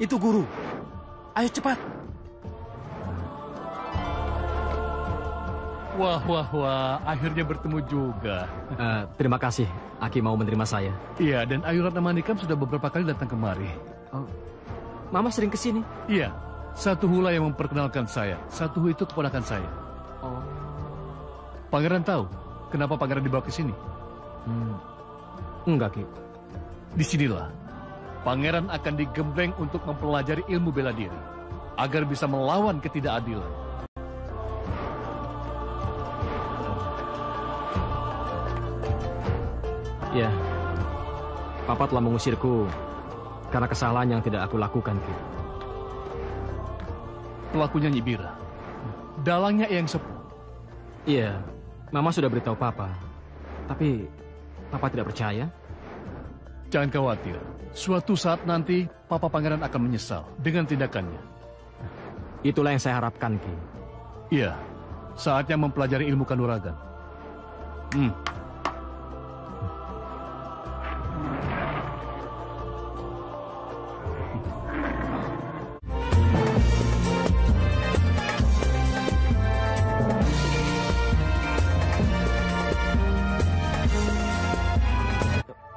[SPEAKER 12] Itu guru. Ayo cepat.
[SPEAKER 9] Wah, akhirnya bertemu juga.
[SPEAKER 7] Terima kasih, Aki mau menerima saya.
[SPEAKER 9] Iya, dan Ayu Ratna Manikam sudah beberapa kali datang kemari.
[SPEAKER 7] Oh, Mama sering kesini?
[SPEAKER 9] Iya, Satuhu lah yang memperkenalkan saya. Satuhu itu keponakan saya.
[SPEAKER 7] Oh.
[SPEAKER 9] Pangeran tahu kenapa Pangeran dibawa ke sini?
[SPEAKER 7] Enggak, Ki.
[SPEAKER 9] Disinilah Pangeran akan digembleng untuk mempelajari ilmu bela diri agar bisa melawan ketidakadilan.
[SPEAKER 7] Ya, Papa telah mengusirku karena kesalahan yang tidak aku lakukan, Ki.
[SPEAKER 9] Pelakunya Nyi Bira. Dalangnya Eyang Sepuh.
[SPEAKER 7] Iya, Mama sudah beritahu Papa. Tapi Papa tidak percaya.
[SPEAKER 9] Jangan khawatir. Suatu saat nanti, Papa Pangeran akan menyesal dengan tindakannya.
[SPEAKER 7] Itulah yang saya harapkan, Ki.
[SPEAKER 9] Iya, saatnya mempelajari ilmu kanuragan.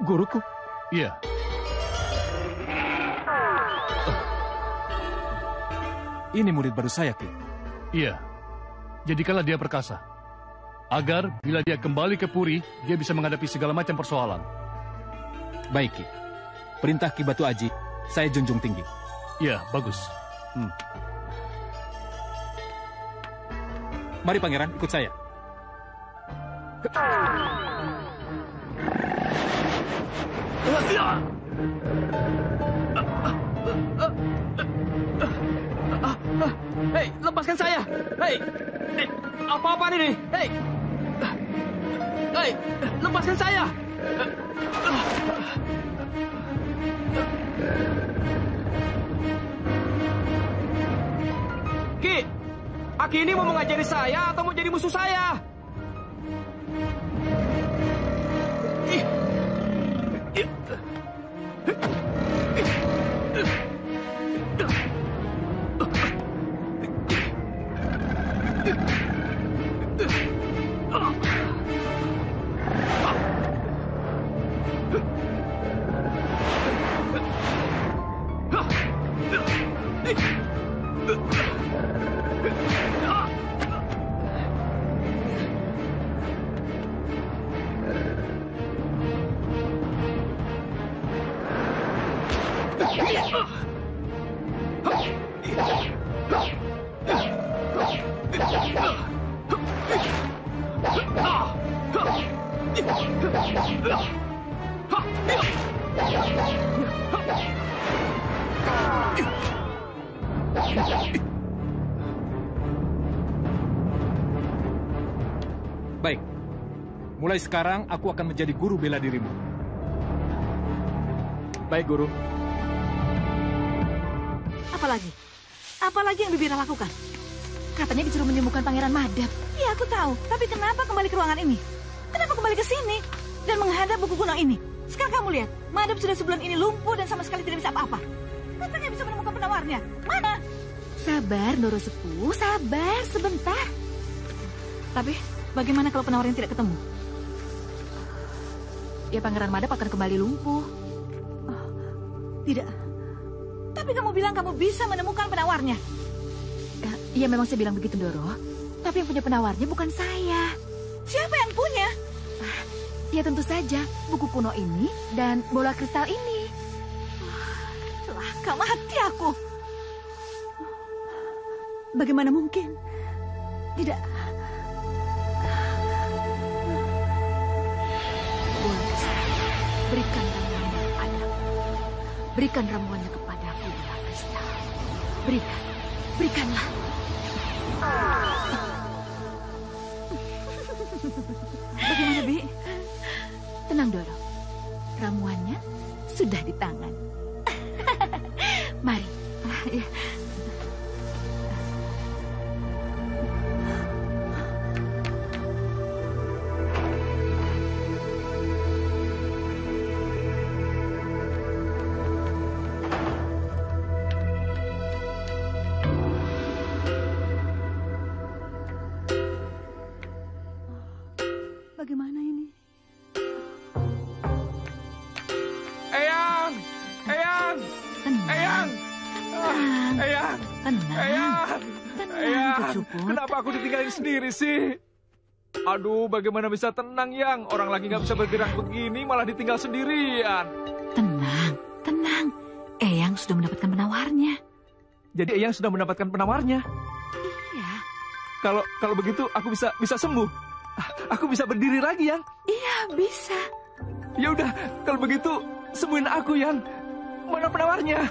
[SPEAKER 7] Guruku?
[SPEAKER 9] Iya.
[SPEAKER 12] Ini murid baru saya, Ki.
[SPEAKER 9] Iya. Jadikanlah dia perkasa. Agar bila dia kembali ke Puri, dia bisa menghadapi segala macam persoalan.
[SPEAKER 12] Baik, Ki. Perintah Ki Batu Aji, saya junjung tinggi.
[SPEAKER 9] Iya, bagus.
[SPEAKER 12] Mari, Pangeran, ikut saya.
[SPEAKER 7] Hei, lepaskan saya! Hei, apa-apaan ini? Hei, lepaskan saya! Ki, Aki ini mau mengajari saya atau mau jadi musuh saya?
[SPEAKER 12] Baik, mulai sekarang aku akan menjadi guru bela dirimu.
[SPEAKER 7] Baik, Guru.
[SPEAKER 8] Apalagi? Apalagi yang Bibira lakukan?
[SPEAKER 6] Katanya disuruh menyembuhkan Pangeran Madap.
[SPEAKER 8] Iya, aku tahu. Tapi kenapa kembali ke ruangan ini? Kenapa kembali ke sini? Dan menghadap buku kuno ini? Sekarang kamu lihat, Madap sudah sebulan ini lumpuh dan sama sekali tidak bisa apa-apa. Katanya bisa menemukan penawarnya. Mana?
[SPEAKER 6] Sabar, Ndoro Sepuh. Sabar, sebentar.
[SPEAKER 8] Tapi, bagaimana kalau penawarnya tidak ketemu?
[SPEAKER 6] Ya, Pangeran Madap akan kembali lumpuh.
[SPEAKER 8] Oh, tidak. Tapi kamu bilang kamu bisa menemukan penawarnya.
[SPEAKER 6] Iya, memang saya bilang begitu, Ndoro. Tapi yang punya penawarnya bukan saya.
[SPEAKER 8] Siapa yang punya?
[SPEAKER 6] Ya, tentu saja. Buku kuno ini dan bola kristal ini.
[SPEAKER 8] Celaka mati aku.
[SPEAKER 3] Bagaimana mungkin? Tidak.
[SPEAKER 6] Bola kristal. Berikan ramuannya kepadaku. Berikan ramuannya kepadaku, bola kristal. Berikan. Berikanlah.
[SPEAKER 8] Bagaimana, Bi?
[SPEAKER 6] Tenang, Doro. Ramuannya sudah di tangan. Mari.
[SPEAKER 3] Bagaimana ini?
[SPEAKER 7] Eyang! Eyang!
[SPEAKER 8] Tenang.
[SPEAKER 7] Eyang!
[SPEAKER 8] Tenang.
[SPEAKER 7] Eyang!
[SPEAKER 8] Tenang.
[SPEAKER 7] Eyang!
[SPEAKER 8] Tenang,
[SPEAKER 7] Eyang!
[SPEAKER 8] Pucuput.
[SPEAKER 7] Kenapa aku ditinggalin sendiri sih? Aduh, bagaimana bisa tenang, Yang? Orang lagi nggak bisa bergerak begini, malah ditinggal sendirian.
[SPEAKER 8] Tenang, tenang. Eyang sudah mendapatkan penawarnya.
[SPEAKER 7] Jadi Eyang sudah mendapatkan penawarnya?
[SPEAKER 8] Iya.
[SPEAKER 7] Kalau begitu, aku bisa sembuh. Aku bisa berdiri lagi, Yang.
[SPEAKER 8] Iya, bisa.
[SPEAKER 7] Ya udah, kalau begitu sembuhin aku, Yang. Mana penawarnya?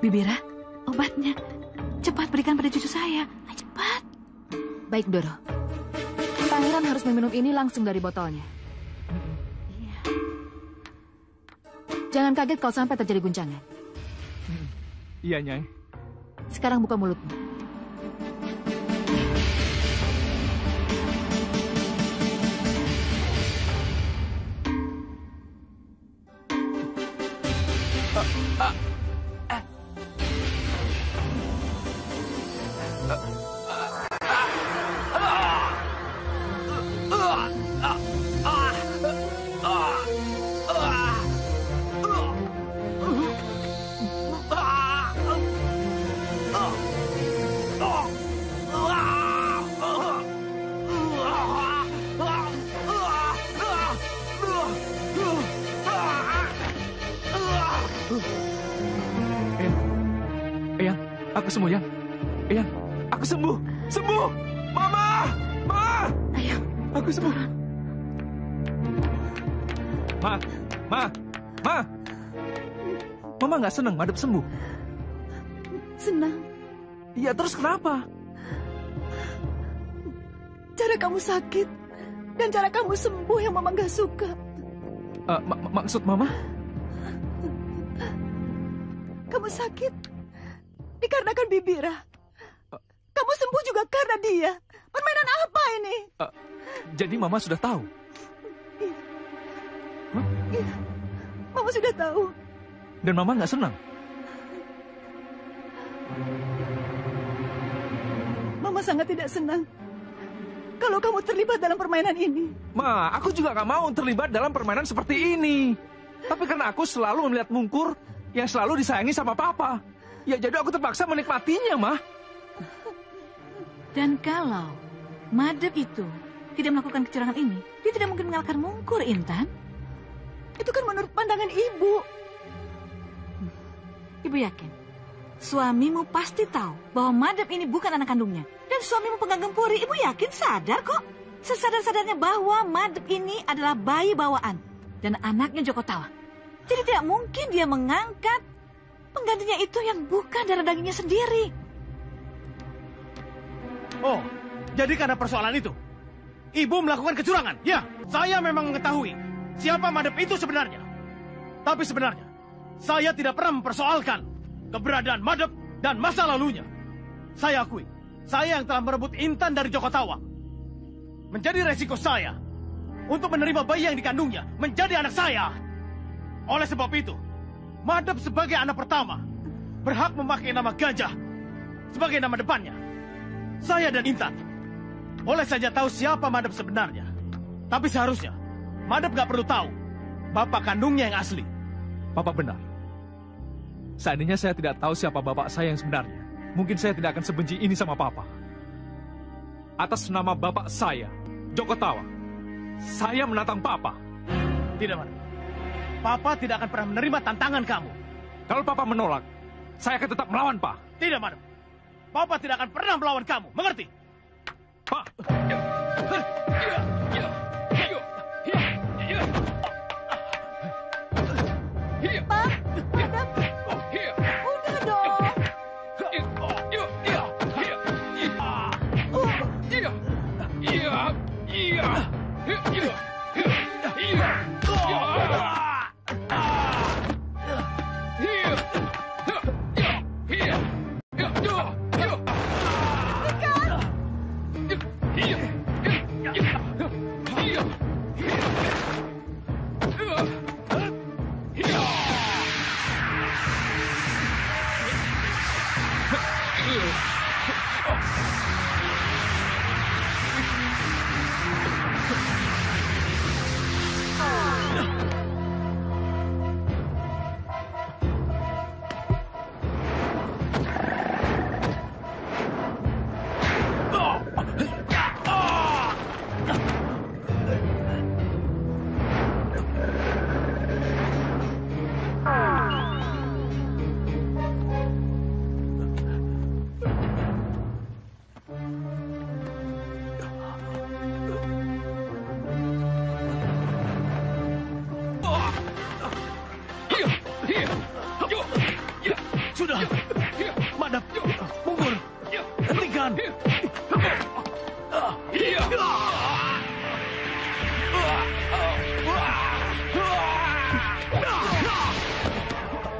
[SPEAKER 8] Bibira, obatnya. Cepat berikan pada cucu saya. Cepat.
[SPEAKER 6] Baik, Doro. Pangeran harus meminum ini langsung dari botolnya.
[SPEAKER 8] Iya.
[SPEAKER 6] Jangan kaget kalau sampai terjadi guncangan.
[SPEAKER 7] Iya, Nyai.
[SPEAKER 6] Sekarang buka mulutmu.
[SPEAKER 7] Eyang, aku sembuh, Yang. Eyang, aku sembuh. Sembuh! Mama! Ma!
[SPEAKER 8] Ayo.
[SPEAKER 7] Aku sembuh. Ma! Ma! Ma! Mama nggak senang Madap sembuh?
[SPEAKER 3] Senang.
[SPEAKER 7] Iya, terus kenapa?
[SPEAKER 3] Cara kamu sakit dan cara kamu sembuh yang Mama nggak suka.
[SPEAKER 7] Maksud Mama?
[SPEAKER 3] Kamu sakit dikarenakan Bibira. Kamu sembuh juga karena dia. Permainan apa ini?
[SPEAKER 7] Jadi Mama sudah tahu?
[SPEAKER 3] Iya, Mama sudah tahu.
[SPEAKER 7] Dan Mama nggak senang?
[SPEAKER 3] Mama sangat tidak senang kalau kamu terlibat dalam permainan ini.
[SPEAKER 7] Ma, aku juga nggak mau terlibat dalam permainan seperti ini. Tapi karena aku selalu melihat Mungkur yang selalu disayangi sama Papa. Ya jadi aku terpaksa menikmatinya, Ma.
[SPEAKER 8] Dan kalau Madep itu tidak melakukan kecurangan ini, dia tidak mungkin mengalahkan Mungkur, Intan.
[SPEAKER 3] Itu kan menurut pandangan ibu.
[SPEAKER 8] Ibu yakin suamimu pasti tahu bahwa Madep ini bukan anak kandungnya. Dan suamimu pengageng puri, Ibu yakin sadar kok. Sesadar-sadarnya bahwa Madep ini adalah bayi bawaan dan anaknya Joko Tawa. Jadi tidak mungkin dia mengangkat penggantinya itu yang bukan darah dagingnya sendiri.
[SPEAKER 2] Oh, jadi karena persoalan itu, Ibu melakukan kecurangan? Ya, saya memang mengetahui siapa Madep itu sebenarnya. Tapi sebenarnya, saya tidak pernah mempersoalkan keberadaan Madep dan masa lalunya. Saya akui, saya yang telah merebut Intan dari Joko Tawa. Menjadi resiko saya untuk menerima bayi yang dikandungnya menjadi anak saya. Oleh sebab itu, Madep sebagai anak pertama berhak memakai nama Gajah sebagai nama depannya. Saya dan Intan boleh saja tahu siapa Madep sebenarnya. Tapi seharusnya Madep gak perlu tahu bapak kandungnya yang asli.
[SPEAKER 15] Bapak benar. Seandainya saya tidak tahu siapa bapak saya yang sebenarnya, mungkin saya tidak akan sebenci ini sama papa. Atas nama bapak saya, Joko Tawa, saya menantang papa.
[SPEAKER 2] Tidak, Madep. Papa tidak akan pernah menerima tantangan kamu.
[SPEAKER 15] Kalau papa menolak, saya akan tetap melawan, Pak.
[SPEAKER 2] Tidak, Madep. Papa tidak akan pernah melawan kamu. Mengerti?
[SPEAKER 15] Pak.
[SPEAKER 3] Udah dong.
[SPEAKER 2] Sudah. Madep, mundur. Hentikan.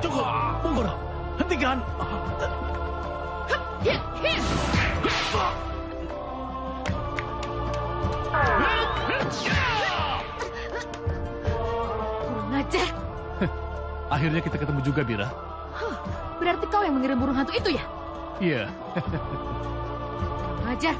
[SPEAKER 2] Cukup, mundur. Hentikan.
[SPEAKER 4] Kurang ajar.
[SPEAKER 9] Akhirnya kita ketemu juga, Bira.
[SPEAKER 4] Berarti kau yang mengirim burung hantu itu ya?
[SPEAKER 9] Iya.
[SPEAKER 4] Kurang ajar.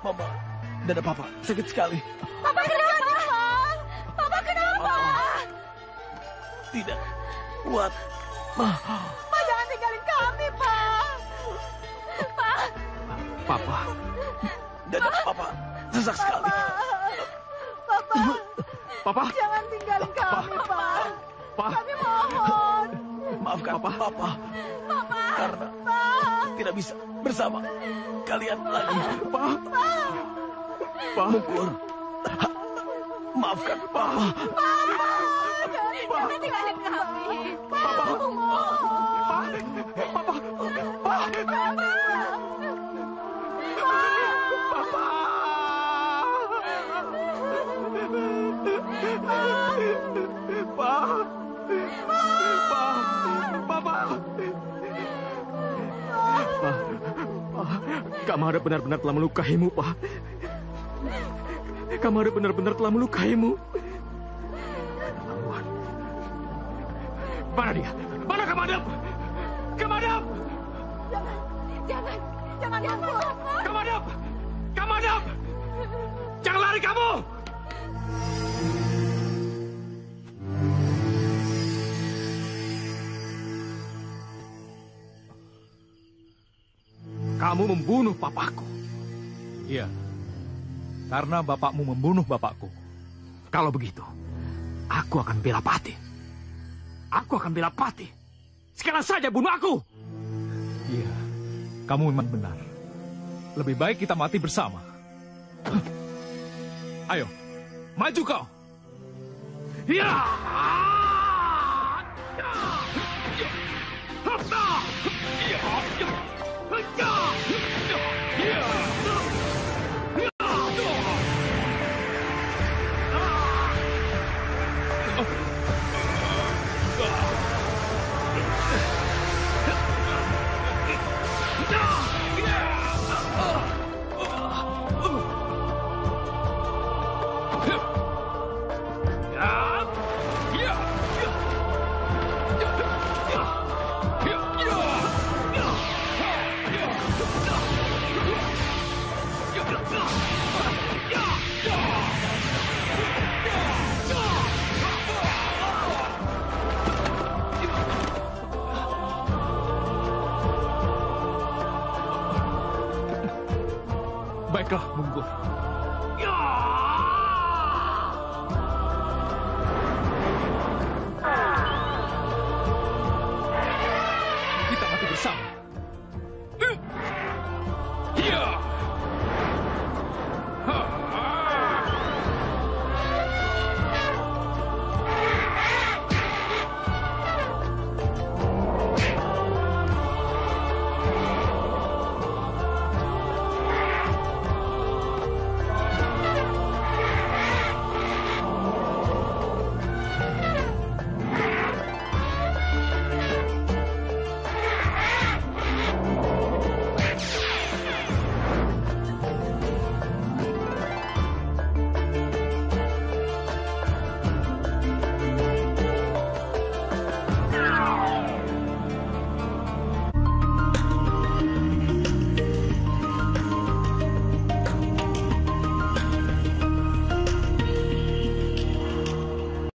[SPEAKER 2] Mama, dada Papa sakit sekali.
[SPEAKER 3] Papa kenapa? Papa kenapa?
[SPEAKER 2] Tidak kuat.
[SPEAKER 3] Pak, jangan tinggalin kami, Pak. Pak.
[SPEAKER 2] Papa, dada Papa sesak sekali.
[SPEAKER 3] Papa.
[SPEAKER 2] Papa.
[SPEAKER 3] Jangan tinggalin kami, Pak.
[SPEAKER 2] Pak.
[SPEAKER 3] Kami mohon.
[SPEAKER 2] Maafkan Papa.
[SPEAKER 3] Papa.
[SPEAKER 2] Karena
[SPEAKER 3] Pak.
[SPEAKER 2] tidak bisa bersama kalian lagi. Pak. Pak. Mungkur. Maafkan Papa.
[SPEAKER 14] Jangan tinggalin kami.
[SPEAKER 2] Papa. Kamara benar-benar telah melukaimu, Pak. Kamara benar-benar telah melukaimu. Mana dia? Mana Kamadap? Kamadap!
[SPEAKER 14] Jangan ganggu aku.
[SPEAKER 1] Kamadap! Kamadap! Jangan lari kamu! Kamu membunuh papaku.
[SPEAKER 15] Iya, karena bapakmu membunuh bapakku.
[SPEAKER 1] Kalau begitu, aku akan bela Pati. Aku akan bela Pati. Sekarang saja bunuh aku.
[SPEAKER 15] Iya, kamu memang benar. Lebih baik kita mati bersama. Ayo, maju kau.
[SPEAKER 1] Ya!
[SPEAKER 15] Baiklah, Mungkur.